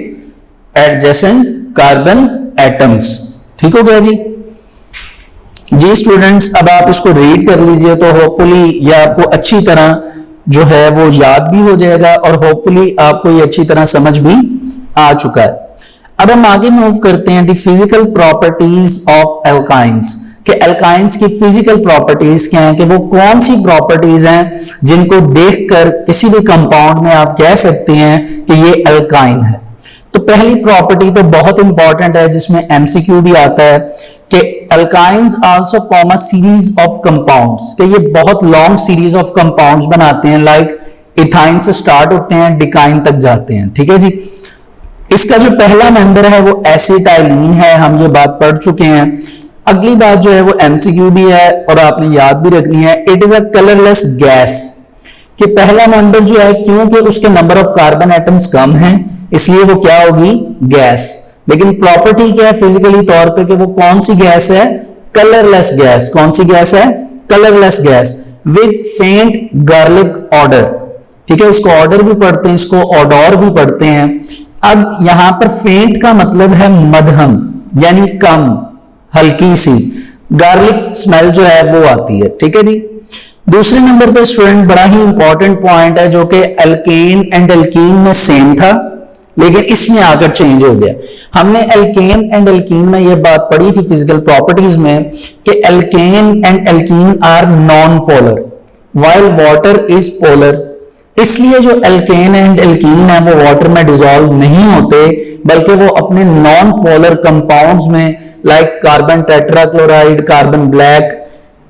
एडजेसेंट कार्बन एटम्स। ठीक हो गया जी स्टूडेंट्स, अब आप इसको रीड कर लीजिए तो होपफुली ये आपको अच्छी तरह जो है वो याद भी हो जाएगा और होपफुली आपको ये अच्छी तरह समझ भी आ चुका है। अब हम आगे मूव करते हैं the physical properties of alkynes, कि एल्काइंस की फिजिकल प्रॉपर्टीज क्या हैं, कि वो कौन सी प्रॉपर्टीज हैं जिनको देखकर किसी भी कंपाउंड में आप कह सकते हैं कि ये एल्काइन है। तो पहली प्रॉपर्टी तो बहुत इंपॉर्टेंट है जिसमें एमसीक्यू भी आता है कि alkynes also form a series of compounds, कि ये बहुत लॉन्ग सीरीज ऑफ कंपाउंड्स बनाते हैं, लाइक इथाइन से स्टार्ट होते हैं डिकाइन तक जाते हैं। ठीक है जी, इसका जो पहला मेंबर है वो एसिटाइलीन है, हम ये बात पढ़ चुके हैं। अगली बात जो है वो एमसीक्यू भी है और आपने याद भी रखनी है, it is a colourless gas, कि पहला मेंबर जो है क्योंकि उसके number of carbon atoms come हैं इसलिए वो क्या होगी, गैस। लेकिन प्रॉपर्टी क्या है फिजिकली तौर पे कि वो कौन सी गैस है, कलरलेस गैस। कौन सी गैस है, कलरलेस गैस विद फेंट गार्लिक ऑर्डर। ठीक है, इसको ऑर्डर भी पढ़ते हैं, इसको ऑडोर भी पढ़ते हैं। अब यहां पर फेंट का मतलब है मध्यम, यानी कम, हल्की सी। गार्लिक स्मेल जो है वो आती है। ठीक है जी, दूसरे नंबर पे स्टूडेंट बड़ा ही इंपॉर्टेंट पॉइंट है जो कि एल्केन एंड एल्कीन में सेम था लेकिन इसमें आकर चेंज हो गया। हमने एल्केन एंड एल्कीन में यह बात पढ़ी थी फिजिकल प्रॉपर्टीज में कि alkane and alkene are non polar while water is polar. इसलिए जो एल्केन एंड एल्कीन है वो वाटर में डिसॉल्व नहीं होते बल्कि वो अपने नॉन पोलर कंपाउंड्स में like carbon tetrachloride, carbon black,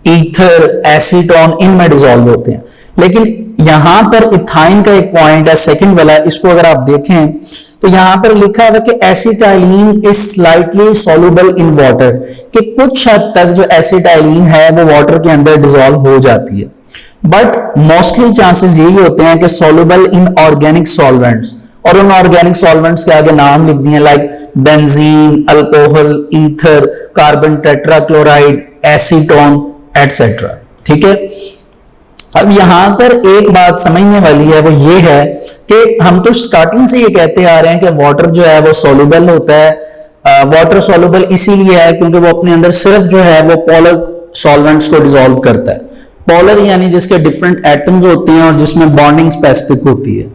ether, acetone, इनमें डिसॉल्व होते हैं। लेकिन यहां पर इथाइन का एक पॉइंट है सेकंड वाला, इसको अगर आप देखें तो यहां पर लिखा है कि acetylene is slightly soluble in water, कि कुछ हद तक जो एसिटाइलीन है वो वाटर के अंदर डिसॉल्व हो जाती है, बट मोस्टली चांसेस यही होते हैं कि सॉल्युबल इन ऑर्गेनिक सॉल्वेंट्स। और उन ऑर्गेनिक सॉल्वेंट्स के आगे नाम लिख दिए like benzene, alcohol, ether, carbon tetrachloride, acetone etcetera. ठीक है, अब यहां पर एक बात समझने वाली है वो ये है कि हम तो स्टार्टिंग से ये कहते आ रहे हैं कि वाटर जो है वो सॉल्युबल होता है वाटर सॉल्युबल इसीलिए है क्योंकि वो अपने अंदर सिर्फ जो है वो पोलर सॉल्वेंट्स को डिसॉल्व करता है। पोलर यानी जिसके डिफरेंट एटम्स होते हैं और जिसमें बॉन्डिंग स्पेसिफिक होती है,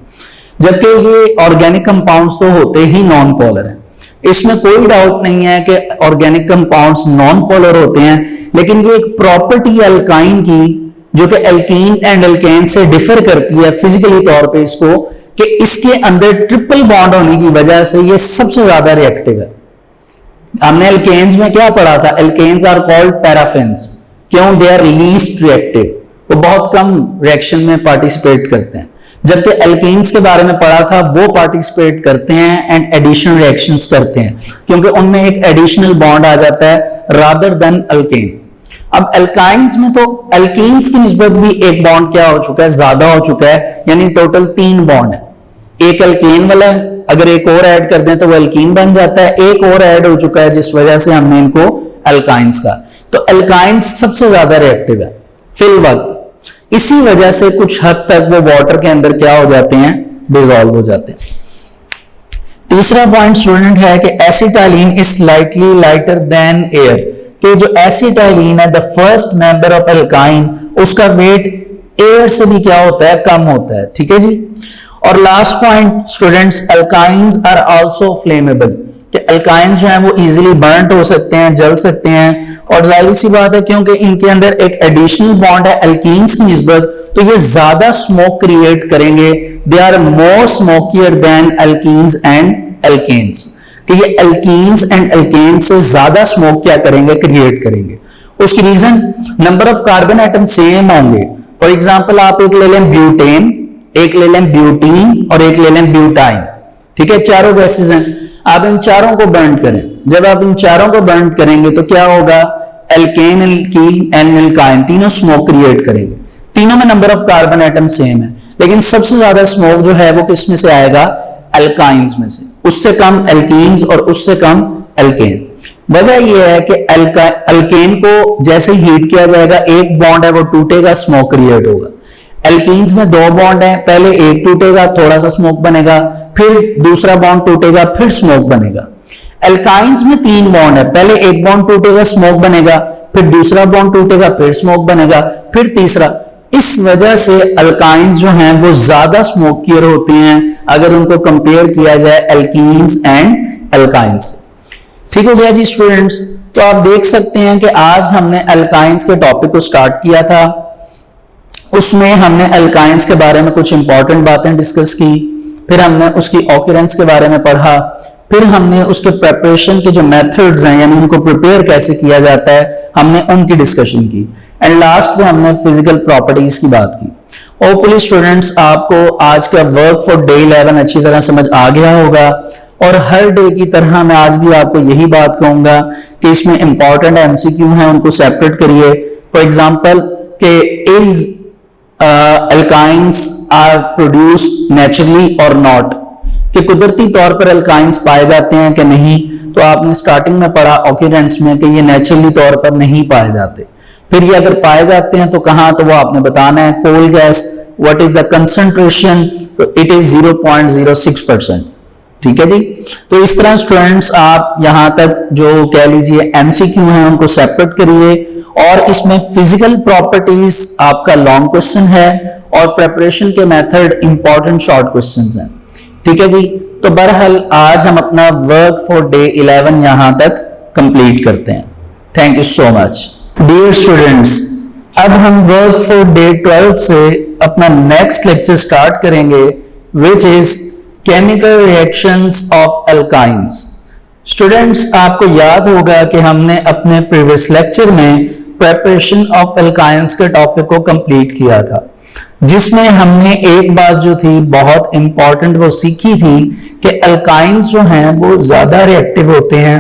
जबकि ये ऑर्गेनिक कंपाउंड्स तो होते ही नॉन पोलर हैं। इसमें कोई डाउट नहीं है कि ऑर्गेनिक कंपाउंड्स नॉन पोलर होते हैं, लेकिन ये एक प्रॉपर्टी है अल्काइन की जो कि एल्कीन एंड एल्केन से डिफर करती है फिजिकली तौर पे इसको, कि इसके अंदर ट्रिपल बॉन्ड होने की वजह से ये सबसे ज्यादा रिएक्टिव है। हमने एल्केन्स में क्या पढ़ा था? Alkanes are called paraffins. क्यों? दे आर लीस्ट रिएक्टिव, वो बहुत कम रिएक्शन में पार्टिसिपेट करते हैं, जबकि एल्केन्स के बारे में पढ़ा था वो पार्टिसिपेट करते हैं एंड एडिशनल रिएक्शंस करते हैं, क्योंकि उनमें एक एडिशनल बॉन्ड आ जाता है रादर देन अल्केन। अब एल्काइंस में तो एल्केन्स की निस्बत भी एक बॉन्ड क्या हो चुका है? ज्यादा हो चुका है, यानी टोटल 3 बॉन्ड है। एक एल्केन वाला है, अगर एक और ऐड कर दें तो वो एल्कीन बन जाता है, एक और ऐड हो चुका है जिस वजह से हमने इनको एल्काइंस का। तो एल्काइंस सबसे ज्यादा रिएक्टिव है फिल वक्त, इसी वजह से कुछ हद तक वो वाटर के अंदर क्या हो जाते हैं? डिसॉल्व हो जाते हैं। तीसरा पॉइंट स्टूडेंट है कि acetylene is slightly lighter than air, कि जो एसिटाइलिन है the first member of alkyne, उसका वेट एयर से भी क्या होता है? कम होता है। ठीक है जी। और last point students, alkynes are also flammable, कि अल्काइंस जो है वो इजीली बर्न हो सकते हैं, जल सकते हैं, और जाहिर सी बात है क्योंकि इनके अंदर एक एडिशनल बॉन्ड है एल्कीन्स की निस्बत, तो ये ज्यादा स्मोक क्रिएट करेंगे। They are more smokier than alkenes and alkanes, कि ये एल्कीन्स एंड एल्केन्स से ज्यादा स्मोक क्या करेंगे? क्रिएट करेंगे। उसकी reason, number of carbon atom same होंगे। फॉर एग्जाम्पल आप एक ले लें ब्यूटेन, एक ले लें ब्यूटीन और एक ले लें ब्यूटाइन। ठीक है, चारों गैसेज हैं। आप इन चारों को बर्न करें, जब आप इन चारों को बर्न करेंगे तो क्या होगा? एल्केन, एल्कीन एंड एल्काइन तीनों स्मोक क्रिएट करेंगे। तीनों में number of carbon atom same है, लेकिन सबसे ज्यादा स्मोक जो है वो किस में से आएगा? एल्काइंस में से, उससे कम एल्कीन्स और उससे कम एल्केन। वजह यह है कि एल्केन को जैसे हीट किया जाएगा, एक बॉन्ड है वो टूटेगा, स्मोक क्रिएट होगा। एल्कीन्स में 2 बॉन्ड है, पहले एक टूटेगा, थोड़ा सा स्मोक बनेगा, फिर दूसरा बॉन्ड टूटेगा, फिर स्मोक बनेगा। एल्काइंस में 3 बॉन्ड है, पहले एक बॉन्ड टूटेगा, स्मोक बनेगा, फिर दूसरा बॉन्ड टूटेगा, फिर स्मोक बनेगा, फिर तीसरा। इस वजह से अल्काइंस जो हैं वो ज्यादा स्मोकियर होते हैं अगर उनको कंपेयर किया जाए एल्कीन्स एंड एल्काइंस। ठीक हो गया जी स्टूडेंट्स। तो आप देख सकते हैं कि आज हमने एल्काइंस के टॉपिक को स्टार्ट किया था, उसमें हमने एल्काइंस के बारे में कुछ इंपॉर्टेंट बातें डिस्कस की, फिर हमने उसकी ऑक्यूरेंस के बारे में पढ़ा, फिर हमने उसके प्रिपरेशन के जो मेथड्स हैं यानी उनको प्रिपेयर कैसे किया जाता है हमने उनकी डिस्कशन की, एंड लास्ट में हमने फिजिकल प्रॉपर्टीज की बात की। होपफुली स्टूडेंट्स आपको आज का वर्क फॉर डे 11 अच्छी तरह समझ आ गया होगा, और हर डे की तरह मैं आज भी आपको यही बात कहूंगा कि इसमें इंपॉर्टेंट एमसीक्यू हैं, उनको सेपरेट करिए। फॉर एग्जांपल कि is alkynes are produced naturally और नॉट, कि कुदरती तौर पर एल्काइंस पाए जाते हैं कि नहीं, तो आपने स्टार्टिंग में पढ़ा ऑक्यूरेंस में कि ये नेचुरली तौर पर नहीं पाए जाते। फिर ये अगर पाए जाते हैं तो कहां, तो वो आपने बताना है। Coal gas, what is the concentration, तो इट इज 0.06%। ठीक है जी। तो इस तरह स्टूडेंट्स आप यहां तक जो कह लीजिए एमसीक्यू हैं उनको सेपरेट करिए, और इसमें फिजिकल प्रॉपर्टीज आपका लॉन्ग क्वेश्चन है और प्रिपरेशन के मेथड इंपॉर्टेंट शॉर्ट क्वेश्चंस हैं। ठीक है जी। तो बहरहाल आज हम अपना वर्क फॉर डे 11 यहां तक कंप्लीट करते हैं। Thank you so much dear students. अब हम वर्क फॉर डे 12 से अपना नेक्स्ट लेक्चर स्टार्ट करेंगे, which is chemical reactions of alkynes. Students आपको याद होगा कि हमने अपने प्रीवियस लेक्चर में प्रिपरेशन ऑफ एल्काइंस के टॉपिक को कंप्लीट किया था, जिसमें हमने एक बात जो थी बहुत इंपॉर्टेंट वो सीखी थी कि एल्काइंस जो हैं वो ज्यादा रिएक्टिव होते हैं।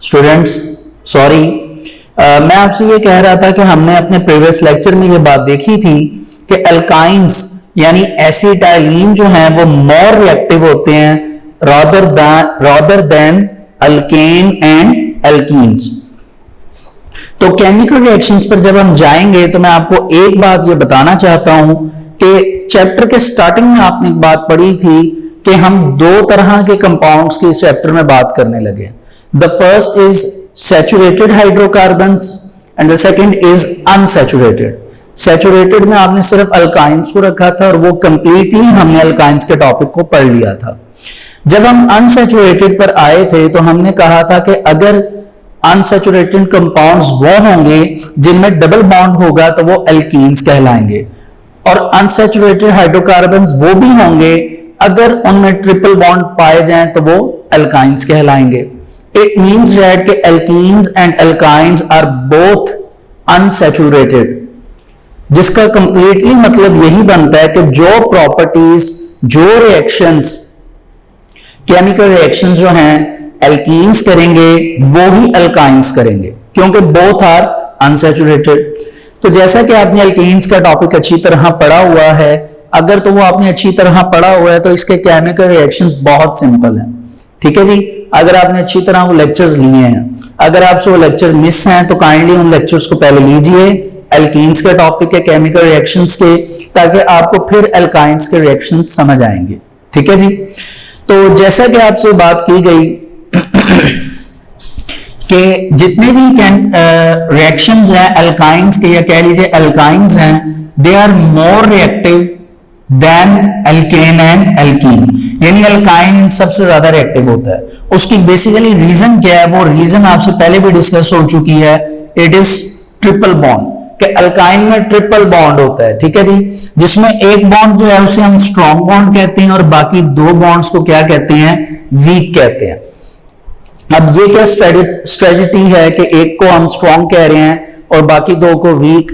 स्टूडेंट्स सॉरी, मैं आपसे ये कह रहा था कि हमने अपने प्रीवियस लेक्चर में ये बात देखी थी कि एल्काइंस यानी एसिटाइलिन जो हैं वो मोर रिएक्टिव होते हैं rather than alkane and alkenes. तो केमिकल रिएक्शंस पर जब हम जाएंगे तो मैं आपको एक बात ये बताना चाहता हूं कि चैप्टर के स्टार्टिंग में आपने एक बात पढ़ी थी कि हम दो तरह के कंपाउंड्स के इस चैप्टर में बात करने लगे। The first is saturated hydrocarbons and the second is unsaturated. Saturated में आपने सिर्फ अल्काइंस को रखा था और वो कंप्लीटली हमने अल्काइंस के टॉपिक को पढ़ लिया था। जब हम अनसैचुरेटेड पर आए थे तो हमने कहा था कि अगर अनसैचुरेटेड कंपाउंड्स वो होंगे जिनमें डबल बॉन्ड होगा तो वो एल्कीन्स कहलाएंगे, और अनसैचुरेटेड हाइड्रोकार्बन्स वो भी होंगे अगर उनमें ट्रिपल बॉन्ड पाए जाएं तो वो एल्काइंस कहलाएंगे। इट मींस दैट कि alkenes and alkynes are both unsaturated, जिसका कंप्लीटली मतलब यही बनता है कि जो प्रॉपर्टीज, जो रिएक्शंस, केमिकल रिएक्शंस जो हैं एल्कीन्स करेंगे वो ही एल्काइंस करेंगे, क्योंकि बोथ आर अनसैचुरेटेड। तो जैसा कि आपने एल्कीन्स का टॉपिक अच्छी तरह पढ़ा हुआ है, अगर तो वो आपने अच्छी तरह पढ़ा हुआ है तो इसके केमिकल रिएक्शंस बहुत सिंपल हैं, ठीक है जी। अगर आपने अच्छी तरह वो लेक्चर्स लिए हैं, अगर आपसे वो लेक्चर मिस हैं तो काइंडली उन लेक्चर्स को पहले लीजिए, एल्कीन्स के टॉपिक के, केमिकल रिएक्शंस के, ताकि आपको फिर एल्काइंस के रिएक्शंस समझ आएंगे, ठीक है जी। तो जैसा कि आपसे बात की गई कि जितने भी रिएक्शंस हैं एल्काइंस के, या कह लीजिए एल्काइंस हैं, they are more reactive than alkane and alkene, यानी एल्काइन इन सबसे ज्यादा रिएक्टिव होता है। उसकी बेसिकली रीजन क्या है, वो रीजन आपसे पहले भी डिस्कस हो चुकी है। इट इज ट्रिपल बॉन्ड, कि अल्काइन में ट्रिपल बॉन्ड होता है, ठीक है जी, जिसमें एक बॉन्ड जो है उसे हम स्ट्रॉन्ग बॉन्ड कहते हैं और बाकी दो बॉन्ड्स को क्या कहते हैं, वीक कहते हैं। अब ये क्या स्ट्रेटजी है कि एक को हम स्ट्रॉन्ग कह रहे हैं और बाकी दो को वीक?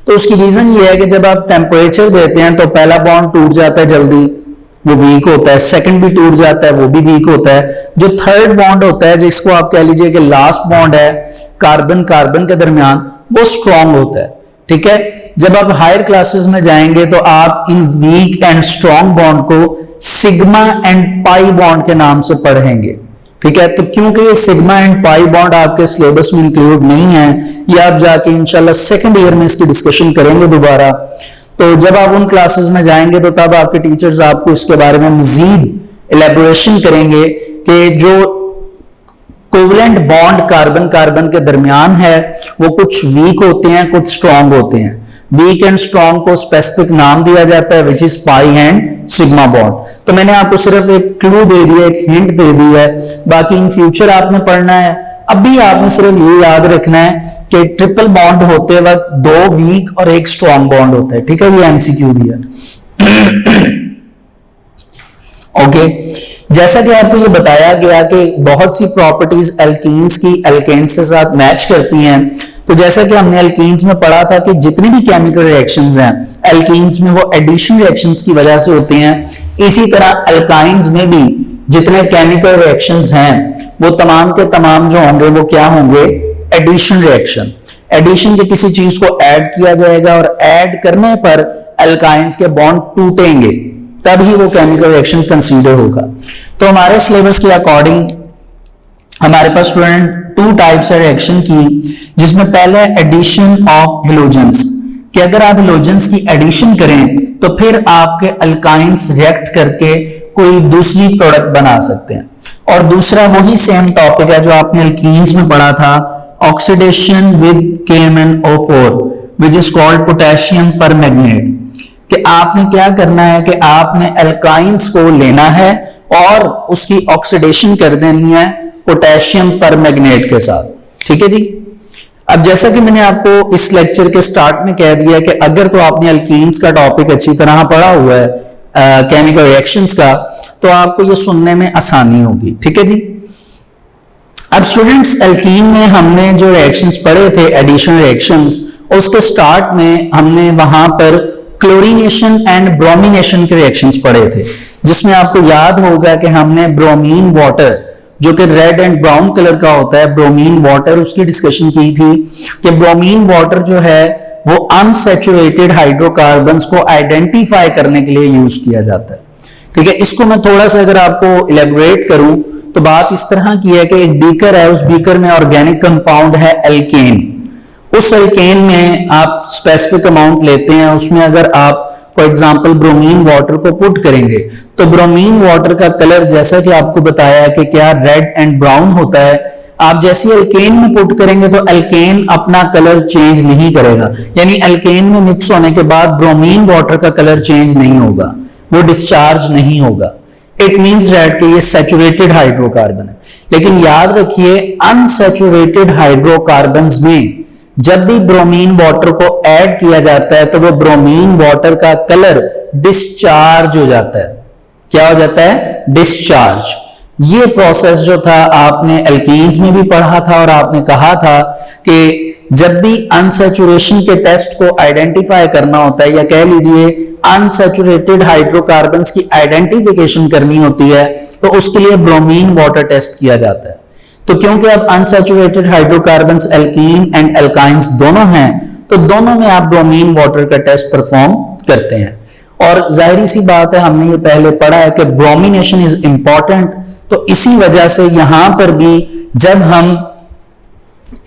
तो उसकी रीजन ये है कि जब आप टेम्परेचर देते हैं तो पहला बॉन्ड टूट जाता है जल्दी, वो वीक होता है, सेकंड भी टूट जाता है, वो भी वीक होता है। जो थर्ड बॉन्ड होता है, जिसको आप कह लीजिए कि लास्ट बॉन्ड है कार्बन कार्बन के दरमियान, वो स्ट्रॉन्ग होता है, ठीक है। जब आप हायर क्लासेस में जाएंगे तो आप इन वीक एंड स्ट्रॉन्ग बॉन्ड को सिग्मा एंड पाई बॉन्ड के नाम से पढ़ेंगे, ठीक है। तो क्योंकि ये सिग्मा एंड पाई बॉन्ड आपके सिलेबस में इंक्लूड नहीं है, ये आप जाके इंशाल्लाह सेकंड ईयर में इसकी डिस्कशन करेंगे दोबारा। तो जब आप उन क्लासेस में जाएंगे तो तब आपके टीचर्स आपको इसके बारे में मजीद इलेबोरेशन करेंगे कि जो कोवलेंट बॉन्ड कार्बन कार्बन के दरमियान है वो कुछ वीक होते हैं, कुछ स्ट्रॉन्ग होते हैं। वीक एंड स्ट्रॉन्ग को स्पेसिफिक नाम दिया जाता है which is pi and sigma bond. तो मैंने आपको सिर्फ एक क्लू दे दिया, एक हिंट दे दी है, बाकी इन फ्यूचर आपने पढ़ना है। अभी आपने सिर्फ ये याद रखना है कि ट्रिपल बॉन्ड होते वक्त दो वीक और एक स्ट्रॉन्ग बॉन्ड होता है, ठीक है, ये एमसीक्यू भी है। ओके, जैसा कि आपको ये बताया गया कि बहुत सी प्रॉपर्टीज एल्कीन्स की एल्केन्स के साथ मैच करती हैं, तो जैसा कि हमने एल्कीन्स में पढ़ा था कि जितनी भी केमिकल रिएक्शंस हैं एल्कीन्स में वो एडिशन रिएक्शंस की वजह से होती हैं। इसी तरह अल्काइंस में भी जितने केमिकल रिएक्शंस हैं वो तमाम के तमाम जो होंगे वो क्या होंगे, एडिशन रिएक्शन। एडिशन के किसी चीज को ऐड किया जाएगा और ऐड करने पर अल्काइंस के बॉन्ड टूटेंगे, तभी वो केमिकल रिएक्शन कंसीडर होगा। तो हमारे सिलेबस के अकॉर्डिंग हमारे पास स्टूडेंट टू टाइप्स है रिएक्शन की, जिसमें पहला है एडिशन ऑफ हेलोजेंस, कि अगर आप हेलोजेंस की एडिशन करें तो फिर आपके अल्काइंस रिएक्ट करके कोई दूसरी प्रोडक्ट बना सकते हैं। और दूसरा वही सेम टॉपिक है जो आपने एल्कीन्स में पढ़ा था, oxidation with KMnO4 which is called potassium permanganate, कि आपने क्या करना है कि आपने अल्काइंस को लेना है और उसकी ऑक्सीडेशन कर देनी है पोटेशियम परमैंगनेट के साथ, ठीक है जी। अब जैसा कि मैंने आपको इस लेक्चर के स्टार्ट में कह दिया कि अगर तो आपने एल्कीन्स का टॉपिक अच्छी तरह पढ़ा हुआ है केमिकल रिएक्शंस का, तो आपको ये सुनने में आसानी होगी, ठीक है जी। अब स्टूडेंट्स एल्कीन में हमने जो रिएक्शंस पढ़े थे एडिशन रिएक्शंस, उसके स्टार्ट में हमने वहां पर क्लोरीनेशन एंड ब्रोमिनेशन के रिएक्शंस पढ़े थे, जिसमें आपको याद होगा कि हमने ब्रोमीन वाटर जो कि रेड एंड ब्राउन कलर का होता है, ब्रोमीन वाटर, उसकी डिस्कशन की थी कि ब्रोमीन वाटर जो है वो अनसैचुरेटेड हाइड्रोकार्बन्स को आइडेंटिफाई करने के लिए यूज किया जाता है, ठीक है। इसको मैं थोड़ा सा अगर आपको इलेबोरेट करूं तो बात इस तरह की है कि एक बीकर है, उस बीकर में ऑर्गेनिक कंपाउंड है एल्केन। उस एल्केन में आप स्पेसिफिक अमाउंट लेते हैं, उसमें अगर आप फॉर एग्जांपल ब्रोमीन वाटर को पुट करेंगे तो ब्रोमीन वाटर का कलर जैसा कि आपको बताया है कि क्या रेड एंड ब्राउन होता है। आप जैसे एल्केन में पुट करेंगे तो एल्केन अपना कलर चेंज नहीं करेगा, यानी एल्केन में मिक्स होने के बाद ब्रोमीन वाटर का कलर चेंज नहीं होगा, वो डिस्चार्ज नहीं होगा। इट मींस दैट कि ये सैचुरेटेड हाइड्रोकार्बन है। लेकिन याद रखिए अनसैचुरेटेड हाइड्रोकार्बन्स में जब भी ब्रोमीन वाटर को ऐड किया जाता है तो वो ब्रोमीन वाटर का कलर डिस्चार्ज हो जाता है। क्या हो जाता है? डिस्चार्ज। ये प्रोसेस जो था आपने एल्कीन्स में भी पढ़ा था और आपने कहा था कि जब भी अनसैचुरेशन के टेस्ट को आइडेंटिफाई करना होता है या कह लीजिए अनसैचुरेटेड हाइड्रोकार्बन्स की आइडेंटिफिकेशन करनी होती है तो उसके लिए ब्रोमीन वाटर टेस्ट किया जाता है। तो क्योंकि अब unsaturated hydrocarbons alkene and alkynes दोनों हैं तो दोनों में आप ब्रोमीन वाटर का टेस्ट परफॉर्म करते हैं। और जाहिर सी बात है, हमने ये पहले पढ़ा है कि ब्रोमिनेशन इज इंपॉर्टेंट, तो इसी वजह से यहां पर भी जब हम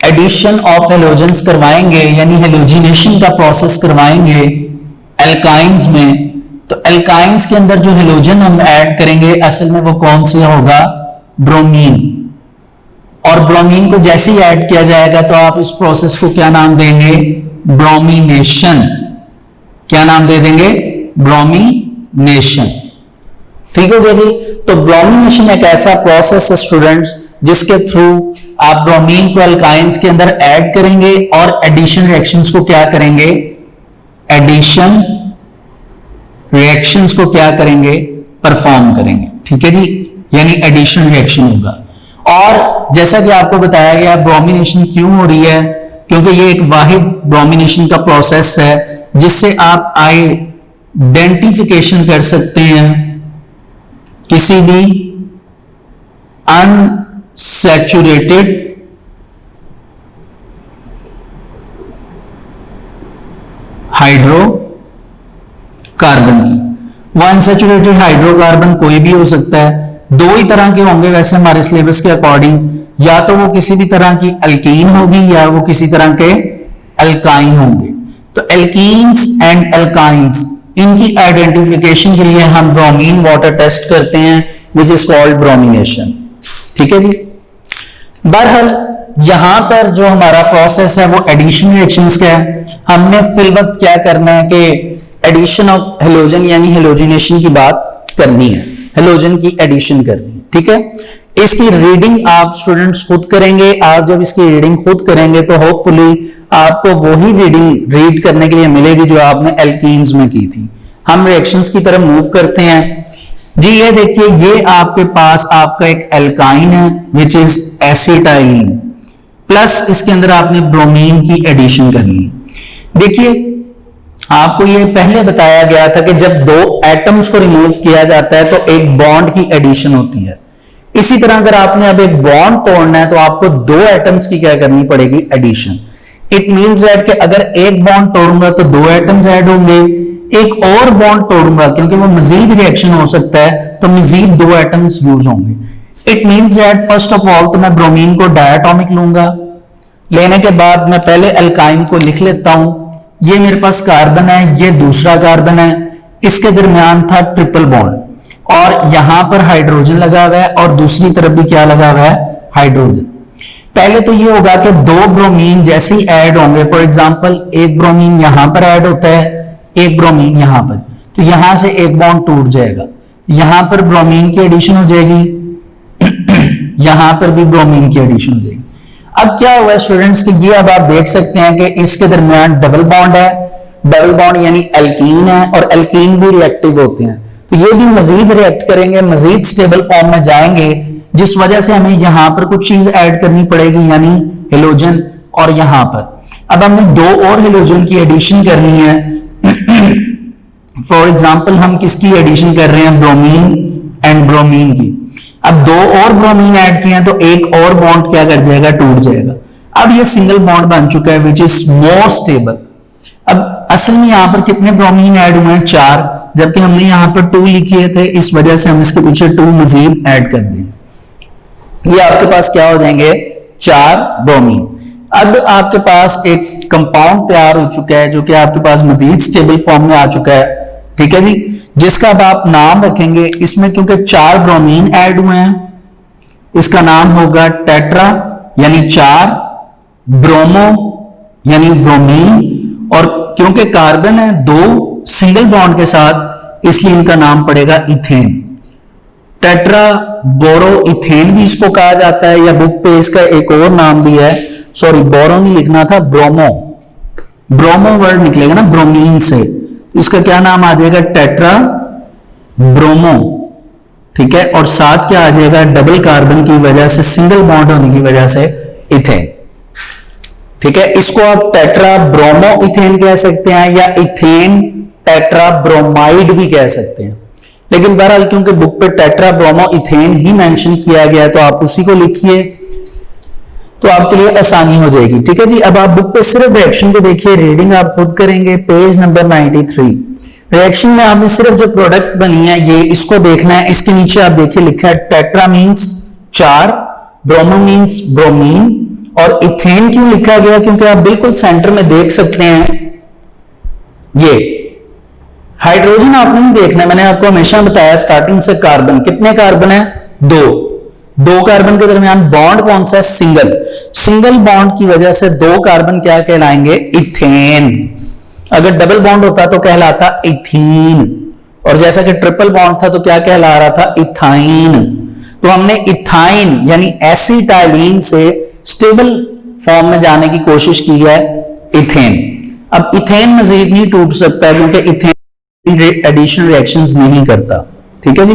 एडिशन ऑफ हेलोजेंस करवाएंगे यानी हेलोजिनेशन का प्रोसेस करवाएंगे एल्काइंस में, तो एल्काइंस के अंदर जो हेलोजन हम ऐड करेंगे असल में वो कौन सा होगा? ब्रोमीन। और ब्रोमीन को जैसे ही ऐड किया जाएगा तो आप इस प्रोसेस को क्या नाम देंगे? ब्रोमिनेशन। क्या नाम दे देंगे? ब्रोमिनेशन। ठीक हो गया जी। तो ब्रोमिनेशन एक ऐसा प्रोसेस है स्टूडेंट्स जिसके थ्रू आप ब्रोमीन को अल्काइंस के अंदर ऐड करेंगे और एडिशन रिएक्शंस को क्या करेंगे? एडिशन रिएक्शंस को क्या करेंगे? परफॉर्म करेंगे। ठीक है जी, यानी एडिशन रिएक्शन होगा। और जैसा कि आपको बताया गया ब्रोमिनेशन क्यों हो रही है? क्योंकि ये एक वाहिद ब्रोमिनेशन का प्रोसेस है जिससे आप आइडेंटिफिकेशन कर सकते हैं किसी भी अनसैचुरेटेड हाइड्रोकार्बन की। वो अनसैचुरेटेड हाइड्रोकार्बन कोई भी हो सकता है, दो ही तरह के होंगे वैसे हमारे सिलेबस के अकॉर्डिंग, या तो वो किसी भी तरह की अल्कीन होगी या वो किसी तरह के अल्काइन होंगे। तो एल्कीन्स एंड अल्काइंस इनकी आइडेंटिफिकेशन के लिए हम ब्रोमीन वाटर टेस्ट करते हैं विच इज कॉल्ड ब्रोमिनेशन। ठीक है जी। बहरहाल यहां पर जो हमारा प्रोसेस है वो एडिशन रिएक्शंस का है। हमने फिल वक्त क्या करना है कि एडिशन ऑफ हेलोजन यानी हेलोजिनेशन की बात करनी है, हेलोजन की एडिशन करनी है। ठीक है, इसकी रीडिंग आप स्टूडेंट्स खुद करेंगे। आप जब इसकी रीडिंग खुद करेंगे तो होपफुली आपको वही रीडिंग रीड करने के लिए मिलेगी जो आपने एल्कीन्स में की थी। हम रिएक्शंस की तरफ मूव करते हैं जी। ये देखिए, ये आपके पास आपका एक एल्काइन है विच इज एसिटाइलिन, प्लस इसके अंदर आपने ब्रोमीन की एडिशन करनी है। देखिए, आपको ये पहले बताया गया था कि जब दो एटम्स को रिमूव किया जाता है तो एक बॉन्ड की एडिशन होती है। इसी तरह अगर आपने अब एक बॉन्ड तोड़ना है तो आपको दो एटम्स की क्या करनी पड़ेगी? एडिशन। इट मींस दैट कि अगर एक बॉन्ड तोड़ूंगा तो दो एटम्स ऐड होंगे, एक और बॉन्ड तोड़ूंगा क्योंकि वो मजीद रिएक्शन हो सकता है तो मजीद दो एटम्स यूज होंगे। It means that first of all तो मैं ब्रोमीन को डायटोमिक लूंगा, लेने के बाद मैं पहले अल्काइन को लिख लेता हूं। ये मेरे पास कार्बन है, ये दूसरा कार्बन है, इसके दरमियान था ट्रिपल बॉन्ड और यहां पर हाइड्रोजन लगा हुआ है और दूसरी तरफ भी क्या लगा हुआ है? हाइड्रोजन। पहले तो ये होगा कि दो ब्रोमीन जैसे ही ऐड होंगे, फॉर एग्जांपल एक ब्रोमीन यहां पर ऐड होता है, एक ब्रोमीन यहां पर, तो यहां से एक बॉन्ड टूट जाएगा, यहां पर ब्रोमीन की एडिशन हो जाएगी, यहां पर भी ब्रोमीन की एडिशन हो जाएगी। अब क्या हुआ स्टूडेंट्स कि ये अब आप देख सकते हैं कि इसके दरमियान डबल बॉन्ड है। डबल बॉन्ड यानी एल्कीन है और एल्कीन भी रिएक्टिव होते हैं, तो ये भी मजीद रिएक्ट करेंगे, मजीद स्टेबल फॉर्म में जाएंगे, जिस वजह से हमें यहां पर कुछ चीज ऐड करनी पड़ेगी यानी हेलोजन। और यहां पर अब हमने दो और हेलोजन की एडिशन करनी है। फॉर एग्जाम्पल हम किसकी एडिशन कर रहे हैं? ब्रोमीन एंड ब्रोमीन की। अब दो और ब्रोमीन ऐड किए हैं तो एक और बॉन्ड क्या कर जाएगा? टूट जाएगा। अब ये सिंगल बॉन्ड बन चुका है विच इज मोर स्टेबल। अब असल में यहां पर कितने ब्रोमीन ऐड हुए हैं? 4, जबकि हमने यहां पर 2 लिखे थे, इस वजह से हम इसके पीछे 2 मजीद ऐड कर देंगे। ये आपके पास क्या हो जाएंगे? 4 ब्रोमीन। अब आपके पास एक कंपाउंड तैयार हो चुका है जो कि आपके पास मजीद स्टेबल फॉर्म में आ चुका है ठीक है जी, जिसका अब आप नाम रखेंगे, इसमें क्योंकि 4 ब्रोमीन ऐड हुए हैं, इसका नाम होगा टेट्रा यानी 4, ब्रोमो यानी ब्रोमीन, और क्योंकि कार्बन है 2 सिंगल बॉन्ड के साथ, इसलिए इनका नाम पड़ेगा इथेन। टेट्रा बोरो इथेन भी इसको कहा जाता है, या बुक पे इसका एक और नाम भी है, सॉरी बोरो नहीं लिखना था, ब्रोमो, ब्रोमो वर्ड निकलेगा ना ब्रोमीन से, इसका क्या नाम आ जाएगा, टेट्रा ब्रोमो, ठीक है। और साथ क्या आ जाएगा, डबल कार्बन की वजह से, सिंगल बॉन्ड होने की वजह से इथेन, ठीक है। इसको आप टेट्रा ब्रोमो इथेन कह सकते हैं, या इथेन टेट्रा ब्रोमाइड भी कह सकते हैं, लेकिन बहरहाल क्योंकि बुक पे टेट्रा ब्रोमो इथेन ही मेंशन किया गया है तो आप उसी को लिखिए, तो आपके लिए आसानी हो जाएगी, ठीक है जी। अब आप बुक पे सिर्फ रिएक्शन को देखिए, रीडिंग आप खुद करेंगे, पेज नंबर 93। रिएक्शन में आपने सिर्फ जो प्रोडक्ट बनी है ये इसको देखना है। इसके नीचे आप देखिए लिखा है tetra means 4, bromo means bromine, और इथेन क्यों लिखा गया, क्योंकि आप बिल्कुल सेंटर में देख सकते हैं ये हाइड्रोजन आपने नहीं देखना है, मैंने आपको हमेशा बताया स्टार्टिंग से, कार्बन कितने कार्बन है, 2 कार्बन के दरमियान बॉन्ड कौन सा है, सिंगल, सिंगल बॉन्ड की वजह से 2 कार्बन क्या कहलाएंगे, इथेन। अगर डबल बॉन्ड होता तो कहलाता इथीन, और जैसा कि ट्रिपल बॉन्ड था तो क्या कहला रहा था, इथाइन। तो हमने इथाइन यानी एसिटाइलिन से स्टेबल फॉर्म में जाने की कोशिश की है, इथेन। अब इथेन मजीद नहीं टूट सकता क्योंकि इथेन एडिशन रिएक्शंस नहीं करता, ठीक है जी।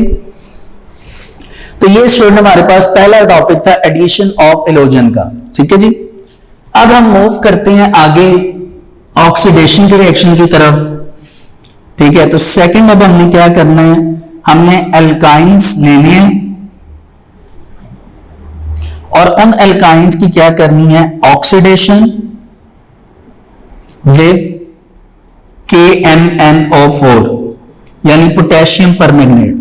तो ये स्टूडेंट हमारे पास पहला टॉपिक था एडिशन ऑफ हेलोजन का, ठीक है जी। अब हम मूव करते हैं आगे ऑक्सीडेशन के रिएक्शन की तरफ, ठीक है। तो सेकंड अब हमने क्या करना है, हमने एल्काइंस लेने हैं और उन एल्काइंस की क्या करनी है, ऑक्सीडेशन विद KMnO4 यानी पोटेशियम परमैंगनेट।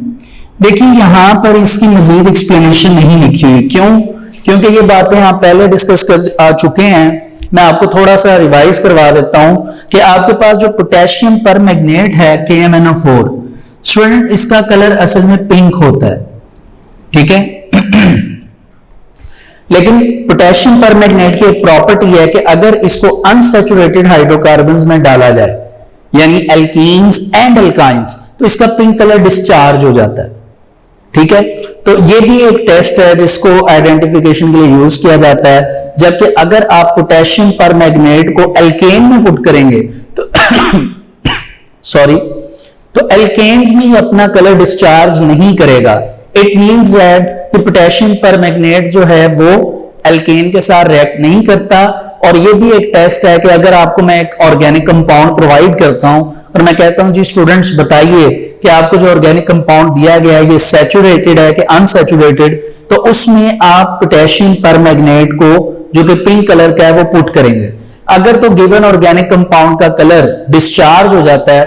देखिए यहां पर इसकी मजीद एक्सप्लेनेशन नहीं लिखी हुई, क्यों, क्योंकि ये बातें आप पहले डिस्कस कर आ चुके हैं। मैं आपको थोड़ा सा रिवाइज करवा देता हूं कि आपके पास जो पोटेशियम परमैंगनेट है KMnO4, स्टूडेंट इसका कलर असल में पिंक होता है, ठीक है। लेकिन पोटेशियम परमैंगनेट की एक प्रॉपर्टी है कि अगर इसको अनसैचुरेटेड हाइड्रोकार्बन्स में डाला जाए यानी एल्कीन्स एंड एल्काइंस, तो इसका पिंक कलर डिस्चार्ज हो जाता है, ठीक है। तो ये भी एक टेस्ट है जिसको आइडेंटिफिकेशन के लिए यूज किया जाता है। जबकि अगर आप पोटेशियम परमैंगनेट को एल्केन में पुट करेंगे तो सॉरी, तो एल्केन्स में ही अपना कलर डिस्चार्ज नहीं करेगा। इट मींस दैट कि पोटेशियम परमैंगनेट जो है वो एल्केन के साथ रिएक्ट नहीं करता। और ये भी एक टेस्ट है कि अगर आपको मैं एक ऑर्गेनिक कंपाउंड प्रोवाइड करता हूं और मैं कहता हूं जी स्टूडेंट्स बताइए कि आपको जो ऑर्गेनिक कंपाउंड दिया गया है ये सैचुरेटेड है कि अनसैचुरेटेड, तो उसमें आप पोटेशियम परमैंगनेट को जो कि पिंक कलर का है वो पुट करेंगे। अगर तो गिवन ऑर्गेनिक कंपाउंड का कलर डिस्चार्ज हो जाता है,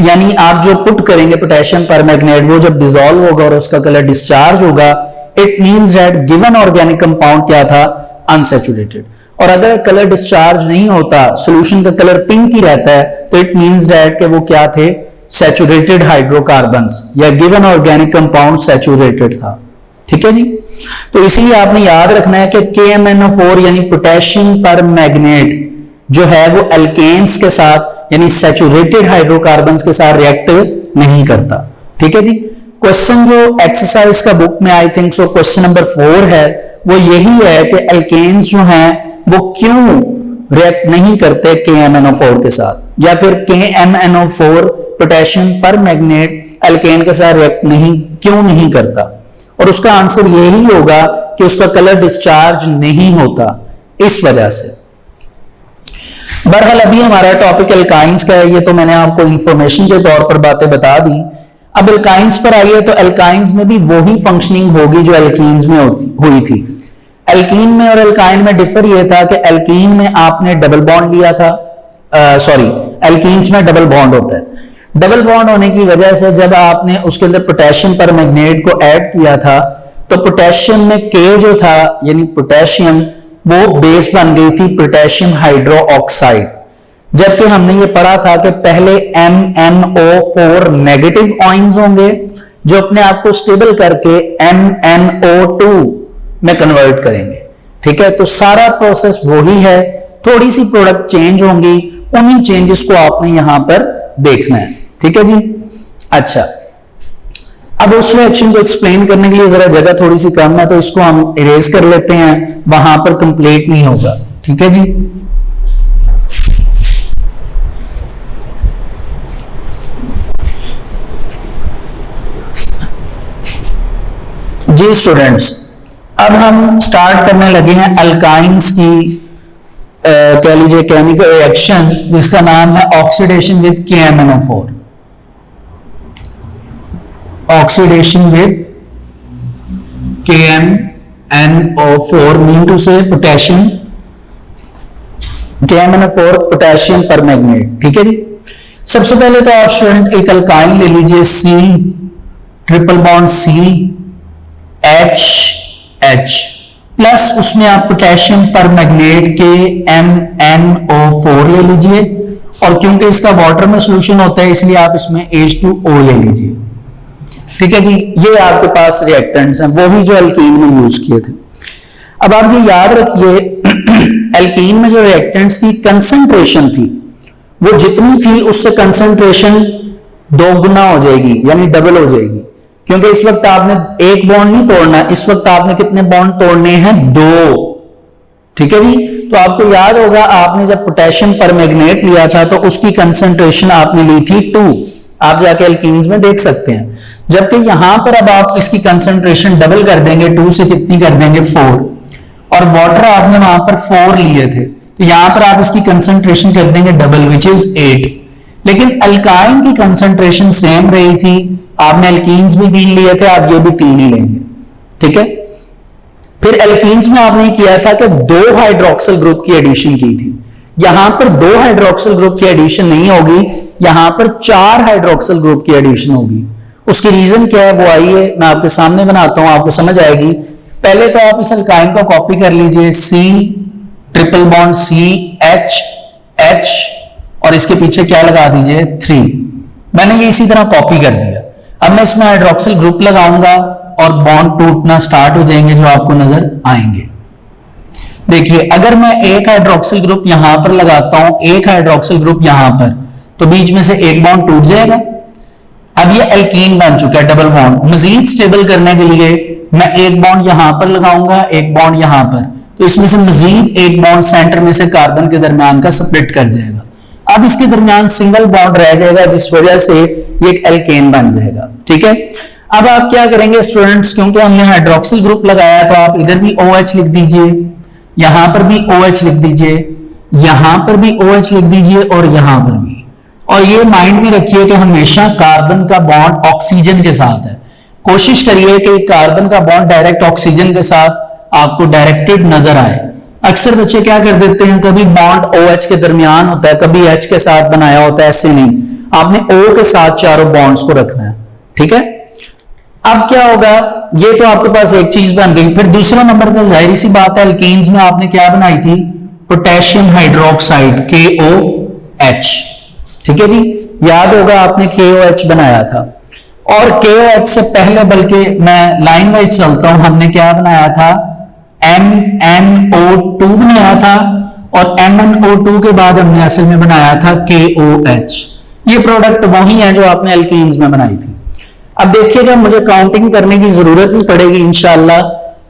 यानी आप जो पुट करेंगे पोटेशियम परमैंगनेट वो जब डिसॉल्व होगा और उसका कलर डिस्चार्ज होगा, it means that given organic compound क्या था, अनसैचुरेटेड। और अगर कलर डिस्चार्ज नहीं होता, सॉल्यूशन का कलर पिंक ही रहता है, तो इट मींस दैट कि वो क्या थे, सैचुरेटेड हाइड्रोकार्बन्स या गिवन ऑर्गेनिक कंपाउंड सैचुरेटेड था, ठीक है जी। तो इसलिए आपने याद रखना है कि KMnO4 यानी पोटेशियम परमैंगनेट जो है वो एल्केन्स के साथ यानी सैचुरेटेड हाइड्रोकार्बन्स के साथ रिएक्ट नहीं करता, ठीक है जी। क्वेश्चन जो एक्सरसाइज का बुक में I think so question number 4 है वो यही है कि एल्केन्स जो हैं वो क्यों रिएक्ट नहीं करते KMnO4 के साथ, या फिर KMnO4 पोटेशियम परमैंगनेट एल्केन के साथ रिएक्ट क्यों नहीं करता। और उसका आंसर यही होगा कि उसका कलर डिस्चार्ज नहीं होता, इस वजह से। बहरहाल अभी हमारा टॉपिक एल्काइंस का है, ये तो मैंने आपको इंफॉर्मेशन के तौर पर बातें बता दी। अब एल्काइंस पर आइए, तो एल्काइंस में भी वही फंक्शनिंग होगी जो एल्कीन्स में हुई थी। एल्कीन में और एल्काइन में डिफर यह था कि एल्कीन में आपने डबल बॉन्ड लिया था, एल्कीन्स में डबल बॉन्ड होता है। डबल बॉन्ड होने की वजह से जब आपने उसके अंदर पोटेशियम परमैंगनेट को ऐड किया था तो पोटेशियम में K जो था यानी पोटेशियम वो बेस बन गई थी पोटेशियम हाइड्रो ऑक्साइड। जबकि हमने ये पढ़ा था कि पहले MnO4 नेगेटिव आयंस होंगे जो अपने आप को स्टेबल करके MnO2 में कन्वर्ट करेंगे। ठीक है, तो सारा प्रोसेस वही है, थोड़ी सी प्रोडक्ट चेंज होंगी, उन्हीं चेंजेस को आपने यहां पर देखना है। ठीक है जी। अच्छा, अब उस रिएक्शन को एक्सप्लेन करने के लिए जरा जगह थोड़ी सी कम है, तो इसको हम इरेज कर लेते हैं, वहां पर कंप्लीट नहीं होगा। ठीक है जी। जी स्टूडेंट्स, अब हम स्टार्ट करने लगे हैं अल्काइंस की कह लीजिए केमिकल रिएक्शन, जिसका नाम है oxidation with KMnO4। Oxidation with KMnO4 mean to से पोटेशियम, KMnO4 पोटेशियम परमैंगनेट। ठीक है जी। सबसे पहले तो आप स्टूडेंट एक अल्काइन ले लीजिए, C triple bond CH plus उसमें आप पोटेशियम परमैंगनेट KMnO4 ले लीजिए, और क्योंकि इसका वाटर में सोल्यूशन होता है इसलिए आप इसमें H2O ले लीजिए। ठीक है जी। ये आपके पास रिएक्टेंट्स हैं, वो ही जो एल्कीन में यूज किए थे। अब आप ये याद रखिए एल्कीन में जो रिएक्टेंट्स की कंसंट्रेशन थी वो जितनी थी उससे कंसंट्रेशन 2 गुना हो जाएगी, यानी डबल हो जाएगी, क्योंकि इस वक्त आपने एक बॉन्ड नहीं तोड़ना, इस वक्त आपने कितने बॉन्ड तोड़ने हैं? 2। ठीक है जी। तो आपको याद होगा आपने जब पोटेशियम परमैंगनेट लिया था तो उसकी कंसंट्रेशन आपने ली थी 2, आप जाके एल्कीन्स में देख सकते हैं। जबकि यहां पर अब आप इसकी कंसंट्रेशन डबल कर देंगे, 2 से कितनी कर देंगे? 4, और वाटर आपने वहां पर 4 लिए थे, तो यहां पर आप इसकी कंसंट्रेशन कर देंगे डबल, विच इज 8। लेकिन अल्काइन की कंसंट्रेशन सेम रही थी, आपने एल्कीन्स भी 3 लिए थे, आप ये भी 3 ही लेंगे। ठीक है। फिर एल्कीन्स में आपने किया था कि 2 हाइड्रोक्सिल ग्रुप की एडिशन की थी, यहां पर 2 हाइड्रोक्सिल ग्रुप की एडिशन नहीं होगी, यहां पर 4 हाइड्रोक्सिल ग्रुप की एडिशन होगी। उसकी रीजन क्या है वो आइए मैं आपके सामने बनाता हूं, आपको समझ आएगी। पहले तो आप इस अल्काइन को कॉपी कर लीजिए, C ट्रिपल बॉन्ड CH और इसके पीछे क्या लगा दीजिए? 3। मैंने ये इसी तरह कॉपी कर दिया। अब मैं इसमें हाइड्रोक्सिल ग्रुप लगाऊंगा और बॉन्ड टूटना स्टार्ट हो जाएंगे जो आपको नजर आएंगे। देखिए, अगर मैं एक हाइड्रोक्सिल ग्रुप यहां पर लगाता हूं, एक हाइड्रोक्सिल ग्रुप यहां पर, तो बीच में से एक बॉन्ड टूट जाएगा। अब ये एल्कीन बन चुका है, डबल बॉन्ड। मजीद स्टेबल करने के लिए मैं एक बॉन्ड यहां पर लगाऊंगा, एक बॉन्ड यहां पर, तो इसमें से मजीद एक बॉन्ड सेंटर में से कार्बन के दरमियान का स्प्लिट कर जाएगा। अब इसके दरमियान सिंगल बॉन्ड रह जाएगा, जिस वजह से ये एक एल्केन बन जाएगा। ठीक है। अब आप क्या करेंगे स्टूडेंट्स, क्योंकि हमने हाइड्रोक्सिल ग्रुप लगाया तो आप इधर भी OH लिख दीजिए, यहां पर भी OH लिख दीजिए, यहां पर भी OH लिख दीजिए और यहां पर भी। और ये माइंड में रखिए कि हमेशा कार्बन का बॉन्ड ऑक्सीजन के साथ है। कोशिश करिए कि कार्बन का बॉन्ड डायरेक्ट ऑक्सीजन के साथ आपको डायरेक्टेड नजर आए। अक्सर बच्चे क्या कर देते हैं, कभी बॉन्ड OH के दरमियान होता है, कभी H के साथ बनाया होता है, ऐसे नहीं, आपने O के साथ चारों बॉन्ड्स को रखना है। ठीक है। अब क्या होगा, ये तो आपके पास एक चीज बन गई। फिर दूसरा नंबर पर जाहिर सी बात है एल्कीन्स में आपने क्या बनाई थी? Potassium hydroxide KOH। ठीक है जी। याद होगा आपने KOH बनाया था, और KOH से पहले, बल्कि मैं लाइन वाइज चलता हूं, हमने क्या बनाया था? MnO2 बनाया था, और MnO2 के बाद हमने असल में बनाया था KOH। ये प्रोडक्ट वही है जो आपने एल्कीन्स में बनाई थी। अब देखिएगा, मुझे काउंटिंग करने की जरूरत नहीं पड़ेगी इंशाल्लाह,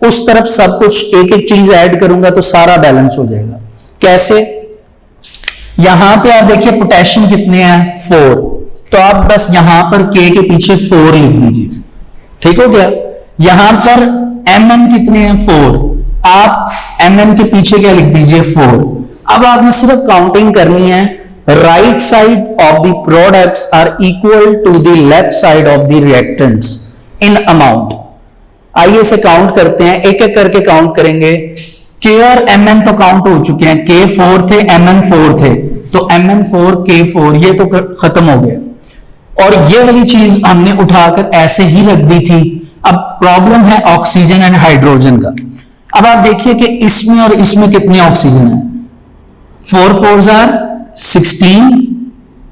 उस तरफ सब कुछ एक एक चीज ऐड करूंगा तो सारा बैलेंस हो जाएगा। कैसे? यहां पे आप देखिए पोटेशियम कितने हैं? 4, तो आप बस यहां पर K के पीछे 4 लिख दीजिए। ठीक हो गया। यहां पर Mn कितने हैं? 4, आप Mn के पीछे क्या लिख दीजिए? 4। अब आपने सिर्फ काउंटिंग करनी है, right side of the products are equal to the left side of the reactants in amount. आइए इसे काउंट करते हैं, एक एक करके काउंट करेंगे। K और Mn तो काउंट हो चुके हैं, K 4 थे, Mn 4 थे, तो Mn 4 K 4 ये तो खत्म हो गया। और ये वाली चीज हमने उठाकर ऐसे ही रख दी थी। अब प्रॉब्लम है ऑक्सीजन एंड हाइड्रोजन का। अब आप देखिए कि इसमें और इसमें कितने ऑक्सीजन है? 4 4s are 16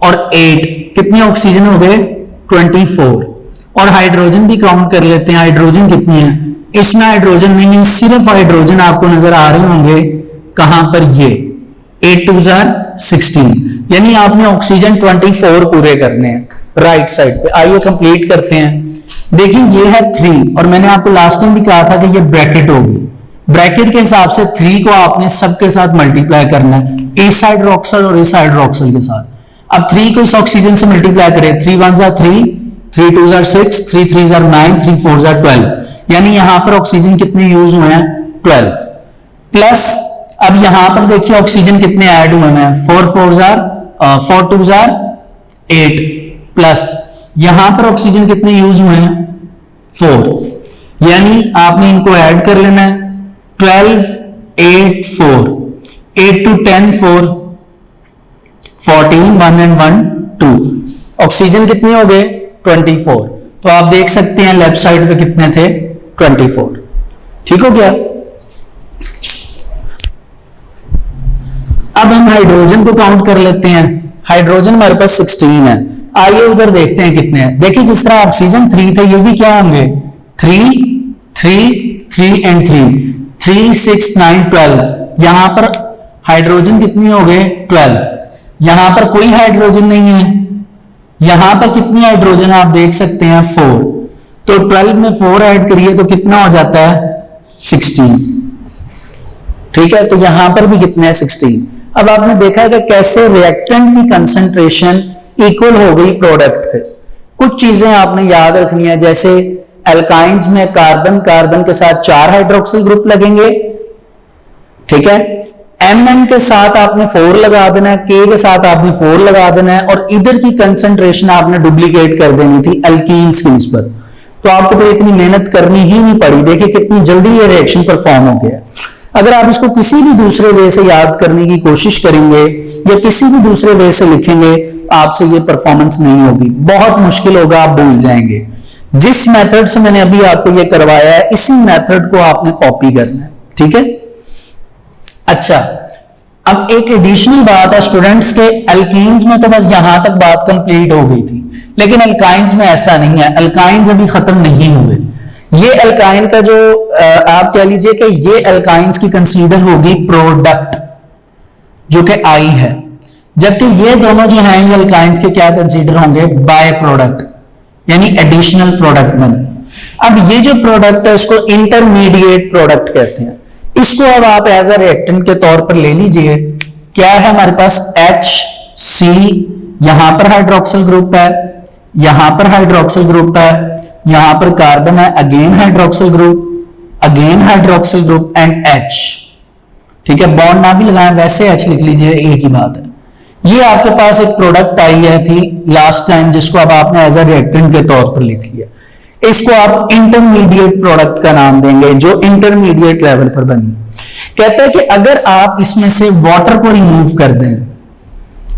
और 8 कितने ऑक्सीजन हो गए 24। और हाइड्रोजन भी काउंट कर लेते हैं, हाइड्रोजन कितनी है, इसमें हाइड्रोजन नहीं, सिर्फ हाइड्रोजन आपको नजर आ रहे होंगे कहां पर, ये 8 2 16, यानी आपने ऑक्सीजन 24 पूरे करने हैं राइट साइड पे। आइए कंप्लीट करते हैं। देखिए ये है 3 और मैंने आपको लास्ट टाइम भी कहा था कि ये ब्रैकेट होगी, ब्रैकेट के हिसाब से 3 को आपने सबके साथ मल्टीप्लाई करना है, इस हाइड्रोक्साइड और इस हाइड्रोक्साइड के साथ। अब 3 को इस ऑक्सीजन से मल्टीप्लाई करें, 3 1 3, 3 2 6, 3 3 9, 3 4 12, यानी यहां पर ऑक्सीजन कितने यूज हुए हैं 12 प्लस। अब यहां पर देखिए ऑक्सीजन कितने ऐड हुए हैं, 4 2 8 प्लस यहां पर ऑक्सीजन कितने यूज हुए हैं 4, यानी आपने इनको ऐड कर लेना है 12 8 4, 8 to 10 4, 14 1 and 1 2, ऑक्सीजन कितने हो गए 24। तो आप देख सकते हैं लेफ्ट साइड पे कितने थे 24। ठीक हो गया। अब हम हाइड्रोजन को काउंट कर लेते हैं। हाइड्रोजन हमारे पास 16 है, आइए उधर देखते हैं कितने हैं। देखिए जिस तरह ऑक्सीजन 3 थे, ये भी क्या होंगे 3 3 3 and 3, 3 6 9 12, यहां पर हाइड्रोजन कितनी हो गए 12, यहां पर कोई हाइड्रोजन नहीं है, यहां पर कितनी हाइड्रोजन आप देख सकते हैं 4, तो 12 में 4 ऐड करिए तो कितना हो जाता है 16। ठीक है, तो यहां पर भी कितने हैं 16। अब आपने देखा है कि कैसे रिएक्टेंट की कंसंट्रेशन इक्वल हो गई प्रोडक्ट के। कुछ चीजें आपने याद रखनी है, जैसे एल्काइंस में कार्बन कार्बन के साथ 4 हाइड्रोक्सिल ग्रुप लगेंगे, ठीक है, Mn के साथ आपने 4 लगा देना है, K के साथ आपने 4 लगा देना है, और इधर की कंसंट्रेशन आपने डुप्लीकेट कर देनी थी एल्कीन्स की निस्बत। तो आपको तो इतनी मेहनत करनी ही नहीं पड़ी। देखिए कितनी जल्दी ये रिएक्शन परफॉर्म हो गया। अगर आप इसको किसी भी दूसरे वे से याद करने की कोशिश करेंगे या किसी भी दूसरे वे से लिखेंगे, आपसे ये परफॉर्मेंस नहीं होगी, बहुत मुश्किल होगा, आप भूल जाएंगे। जिस मेथड से मैंने अभी आपको ये करवाया है, इसी मेथड को आपने कॉपी करना है। ठीक है, अच्छा, अब एक एडिशनल बात है स्टूडेंट्स के, एल्कीन्स में तो बस यहां तक बात कंप्लीट हो गई थी, लेकिन अल्काइंस में ऐसा नहीं है। अल्काइंस अभी खत्म नहीं हुए। ये अल्काइन का जो आप कह लीजिए कि ये अल्काइंस की कंसीडर होगी प्रोडक्ट, जो कि आई है, जबकि ये दोनों जो हैं ये अल्काइंस के क्या कंसीडर होंगे बाय प्रोडक्ट, यानी एडिशनल प्रोडक्ट बने। अब ये जो प्रोडक्ट है इसको इंटरमीडिएट प्रोडक्ट कहते हैं। इसको अब आप एज अ रिएक्टेंट के तौर पर ले लीजिए। क्या है हमारे पास HC, यहां पर हाइड्रोक्सिल ग्रुप है, यहां पर हाइड्रोक्सिल ग्रुप है, यहां पर कार्बन है, again hydroxyl group, again hydroxyl group and H। ठीक है, बॉन्ड ना भी लगाएं, वैसे H लिख लीजिए, एक ही बात है। ये आपके पास एक प्रोडक्ट आई है थी लास्ट टाइम, जिसको अब आपने एज अ रिएक्टेंट के तौर पर लिख लिया। इसको आप इंटरमीडिएट प्रोडक्ट का नाम देंगे, जो इंटरमीडिएट लेवल पर बनी। कहता है कि अगर आप इसमें से वाटर को रिमूव कर दें,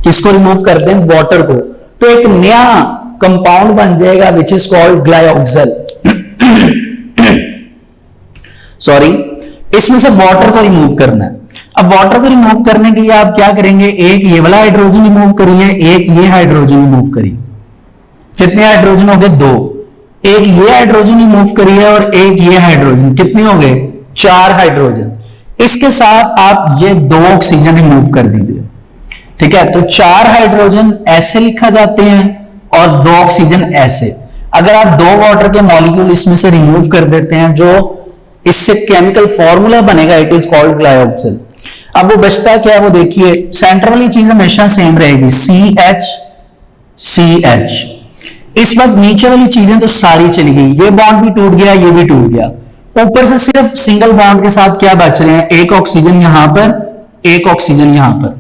किसको रिमूव कर दें, वाटर को, तो एक नया कंपाउंड बन जाएगा विच इज कॉल्ड ग्लायोक्सल। सॉरी, इसमें से वाटर को रिमूव करना है। अब वाटर को रिमूव करने के लिए आप क्या करेंगे, एक ये वाला हाइड्रोजन रिमूव करिए, एक ये हाइड्रोजन रिमूव करिए। कितने हाइड्रोजन हो गए, 2। एक ये हाइड्रोजन रिमूव करिए और एक ये हाइड्रोजन, कितने हो गए, 4 हाइड्रोजन। इसके साथ आप ये 2 ऑक्सीजन रिमूव कर दीजिए। ठीक है, तो 4 हाइड्रोजन ऐसे लिखा जाते हैं और 2 ऑक्सीजन ऐसे। अगर आप 2 वाटर के मॉलिक्यूल इसमें से रिमूव कर देते हैं, जो इससे केमिकल फॉर्मूला बनेगा, इट इज कॉल्ड ग्लायोक्सिल। अब वो बचता क्या है, वो देखिए, सेंटर वाली चीज हमेशा सेम रहेगी, CH। इस वक्त नीचे वाली चीजें तो सारी चली गई, ये बॉन्ड भी टूट गया, ये भी टूट गया। ऊपर से सिर्फ सिंगल बॉन्ड के साथ क्या बच रहे हैं, एक ऑक्सीजन यहां पर, एक ऑक्सीजन यहां पर।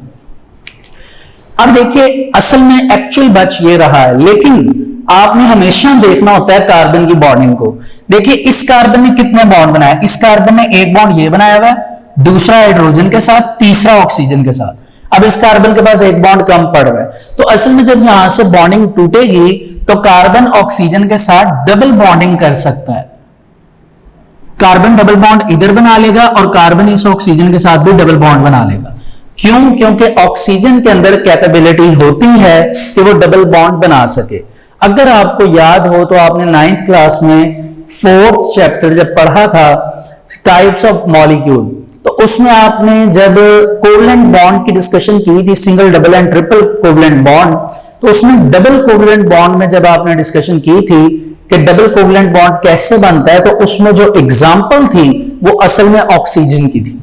अब देखिए असल में एक्चुअल बच ये रहा है, लेकिन आपने हमेशा देखना होता है कार्बन की बॉन्डिंग को। देखिए इस कार्बन ने कितने बॉन्ड बनाया, इस कार्बन ने एक बॉन्ड ये बनाया हुआ है, दूसरा हाइड्रोजन के साथ, तीसरा ऑक्सीजन के साथ। अब इस कार्बन के पास एक बॉन्ड कम पड़ रहा है, तो असल में जब यहां से बॉन्डिंग टूटेगी तो कार्बन ऑक्सीजन के साथ डबल बॉन्डिंग कर सकता है। कार्बन डबल बॉन्ड इधर बना लेगा और कार्बन इस ऑक्सीजन के साथ भी डबल बॉन्ड बना लेगा। क्यों? क्योंकि ऑक्सीजन के अंदर कैपेबिलिटी होती है कि वो डबल बॉन्ड बना सके। अगर आपको याद हो तो आपने 9th क्लास में 4th चैप्टर जब पढ़ा था टाइप्स ऑफ मॉलिक्यूल, तो उसमें आपने जब कोवलेंट बॉन्ड की डिस्कशन की थी, single, double and triple covalent bond, तो उसमें डबल कोवलेंट बॉन्ड में जब आपने डिस्कशन की थी कि डबल कोवलेंट बॉन्ड कैसे बनता है, तो उसमें जो एग्जांपल थी वो असल में ऑक्सीजन की थी।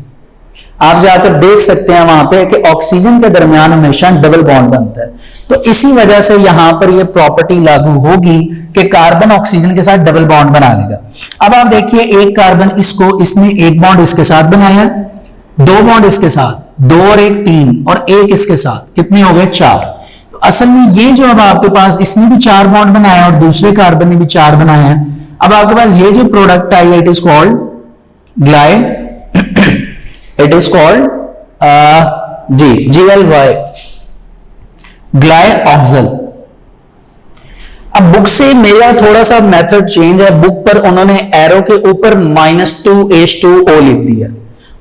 आप जाकर देख सकते हैं वहां पे कि ऑक्सीजन के दरमियान हमेशा डबल बॉन्ड बनता है। तो इसी वजह से यहां पर ये प्रॉपर्टी लागू होगी कि कार्बन ऑक्सीजन के साथ डबल बॉन्ड बना लेगा। अब आप देखिए, एक कार्बन इसने एक बॉन्ड इसके साथ बनाया, दो बॉन्ड इसके साथ, दो और एक तीन, और एक इसके साथ, कितने हो गए? 4। तो असल में ये जो अब आपके पास, इसने भी 4 बॉन्ड बनाया और दूसरे कार्बन ने भी 4 बनाया है। अब आपके पास ये जो प्रोडक्ट आई है, it is called gly, it is called GLY, glyoxal. अब बुक से मेरा थोड़ा सा मेथड चेंज है, बुक पर उन्होंने एरो के ऊपर -2H2O लिख दिया।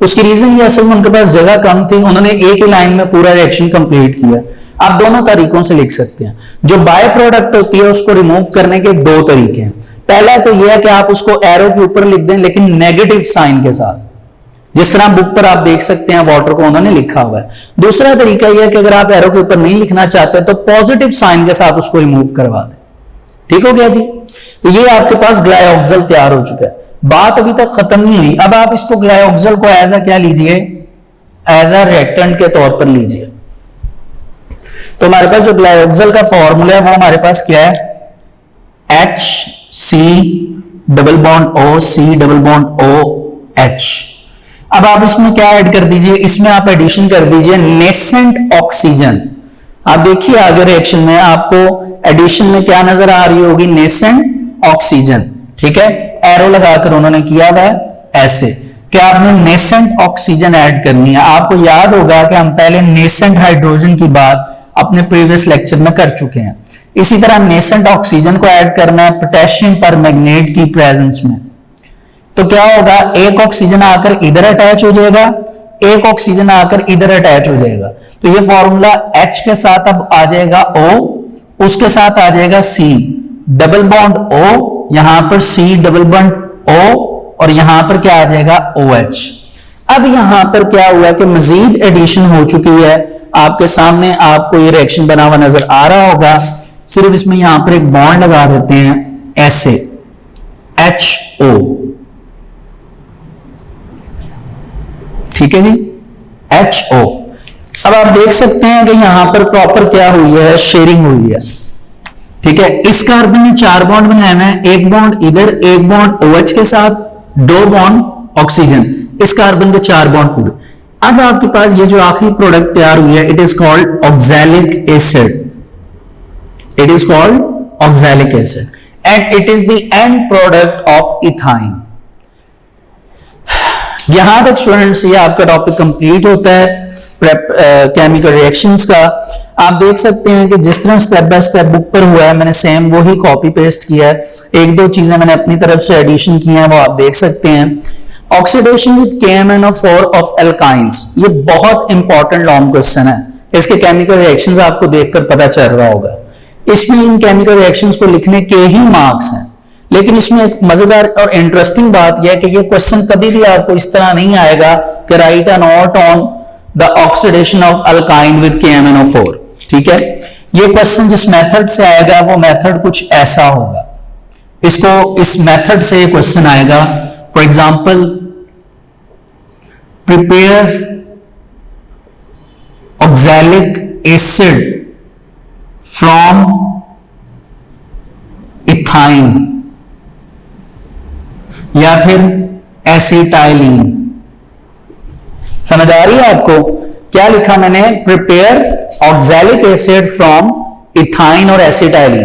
उसकी रीजन ये, असल में उनके पास जगह कम थी, उन्होंने एक ही लाइन में पूरा रिएक्शन कंप्लीट किया। आप दोनों तरीकों से लिख सकते हैं। जो बाय प्रोडक्ट होती है उसको रिमूव करने के 2 तरीके हैं। पहला तो यह है कि आप उसको एरो के ऊपर लिख दें, लेकिन नेगेटिव साइन के साथ, जिस तरह बुक पर आप देख सकते हैं वाटर को उन्होंने लिखा हुआ है। दूसरा तरीका यह है कि अगर आप एरो के ऊपर नहीं लिखना चाहते तो पॉजिटिव साइन के साथ उसको रिमूव करवा दें। ठीक हो गया जी? तो ये आपके पास ग्लायऑक्सल तैयार हो चुका है। बात अभी तक खत्म नहीं हुई। अब आप इसको ग्लायऑक्सल को एज अ क्या लीजिए? एज अ रिएक्टेंट के तौर पर लीजिए। तो हमारे पास जो ग्लायऑक्सल का फॉर्मूला है वो हमारे पास क्या है? HC double bond O, C double bond O, H। अब आप इसमें क्या ऐड कर दीजिए? इसमें आप एडिशन कर दीजिए नेसेंट ऑक्सीजन। आप देखिए आगे रिएक्शन में आपको एडिशन में क्या नजर आ रही होगी? Nascent oxygen. ठीक है, एरो लगाकर उन्होंने किया हुआ है ऐसे कि आपने नेसेंट ऑक्सीजन ऐड करनी है। आपको याद होगा कि हम पहले नेसेंट हाइड्रोजन की बात अपने प्रीवियस लेक्चर में कर चुके हैं। इसी तरह नेसेंट ऑक्सीजन को ऐड करना है पोटेशियम परमैंगनेट की प्रेजेंस में। तो क्या होगा? एक ऑक्सीजन आकर इधर अटैच हो जाएगा, एक ऑक्सीजन आकर इधर अटैच हो जाएगा। तो ये फॉर्मूला H के साथ अब आ जाएगा O, उसके साथ आ जाएगा C डबल बॉन्ड O, यहां पर C डबल बॉन्ड O, और यहां पर क्या आ जाएगा? OH। अब यहां पर क्या हुआ कि मजीद एडिशन हो चुकी है। आपके सामने आपको ये रिएक्शन बना हुआ नजर आ रहा होगा। सिर्फ इसमें यहां पर एक बॉन्ड लगा देते हैं ऐसे, HO। ठीक है जी, HO। अब आप देख सकते हैं कि यहां पर प्रॉपर क्या हुई है? शेयरिंग हुई है। ठीक है, इस कार्बन ने 4 बॉन्ड बनाए हैं, एक बॉन्ड इधर, एक बॉन्ड OH के साथ, 2 बॉन्ड ऑक्सीजन। इस कार्बन के 4 बॉन्ड पूरे। अब आपके पास ये जो आखिरी प्रोडक्ट तैयार हुई है, it is called oxalic acid. It is called oxalic acid and it is the end product of ethyne. यहां तक स्टूडेंट्स ये आपका टॉपिक कंप्लीट होता है केमिकल रिएक्शंस का। आप देख सकते हैं कि जिस तरह स्टेप बाय स्टेप बुक पर हुआ है, मैंने सेम वही कॉपी पेस्ट किया है। एक दो चीजें मैंने अपनी तरफ से एडिशन की हैं, वो आप देख सकते हैं। Oxidation with KMnO4 of alkynes, ये बहुत इंपॉर्टेंट लॉन्ग क्वेश्चन है। इसके केमिकल रिएक्शंस आपको देखकर पता चल रहा होगा। इसमें इन केमिकल रिएक्शंस को लिखने के ही मार्क्स हैं, लेकिन इसमें एक मजेदार और इंटरेस्टिंग बात यह है कि ये क्वेश्चन कभी भी आपको इस तरह नहीं आएगा कि right a note on the oxidation of alkyne with KMnO4। ठीक है, ये क्वेश्चन जिस मेथड से आएगा वो मेथड कुछ ऐसा होगा। इसको इस मेथड से ये क्वेश्चन आएगा। For example, prepare oxalic acid from ethyne, या फिर एसिटाइलिन। समझ आ रही है आपको? क्या लिखा मैंने? Prepare oxalic acid from ethyne और एसिटाइलिन,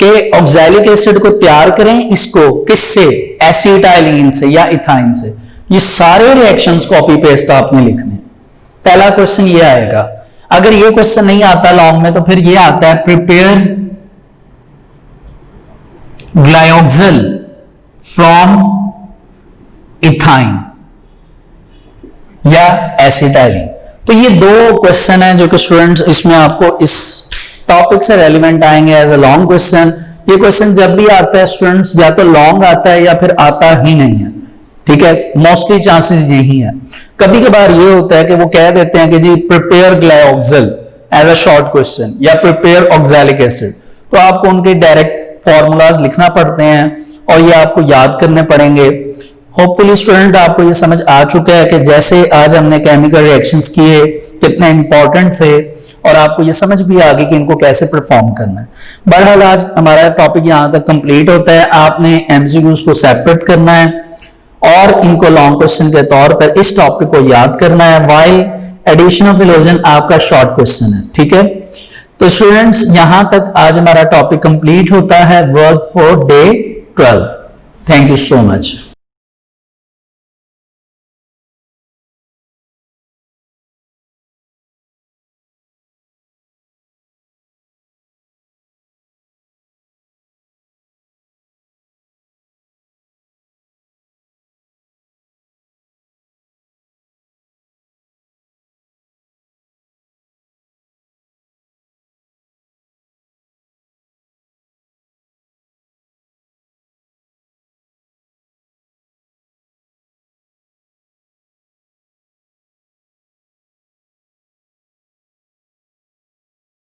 के ऑक्सैलिक एसिड को तैयार करें, इसको किससे? एसिटाइलिन से या इथाइन से। ये सारे रिएक्शंस कॉपी पेस्ट आपने लिखने। पहला क्वेश्चन ये आएगा। अगर ये क्वेश्चन नहीं आता लॉन्ग में तो फिर ये आता है प्रिपेयर ग्लायऑक्सल फ्रॉम इथाइन या एसिटाइलिन। तो ये दो क्वेश्चन है जो कि स्टूडेंट्स इसमें आपको इस टॉपिक से रेलिवेंट आएंगे एज अ लॉन्ग क्वेश्चन। ये क्वेश्चन जब भी आता है स्टूडेंट्स या तो लॉन्ग आता है या फिर आता ही नहीं है, ठीक है, मोस्टली चांसेस यही है। कभी कभार ये होता है कि वो कह देते हैं कि जी prepare glyoxal as a short question या प्रिपेयर ऑक्सैलिक एसिड, तो आपको उनके डायरेक्ट फॉर्मूलाज लिखना पड़ते हैं और ये आपको याद करने पड़ेंगे। होपफुली स्टूडेंट आपको ये समझ आ चुका है कि जैसे आज हमने केमिकल रिएक्शंस किए कितने इंपॉर्टेंट थे और आपको ये समझ भी आ गई कि इनको कैसे परफॉर्म करना है। बहरहाल आज हमारा टॉपिक यहां तक कंप्लीट होता है। आपने एमसीक्यूज को सेपरेट करना है और इनको लॉन्ग क्वेश्चन के तौर पर इस टॉपिक को याद करना है, वाइल एडिशन ऑफ इलोजन आपका शॉर्ट क्वेश्चन है, ठीक है। तो स्टूडेंट्स यहां तक आज हमारा टॉपिक कंप्लीट होता है, work for day 12। Thank you so much.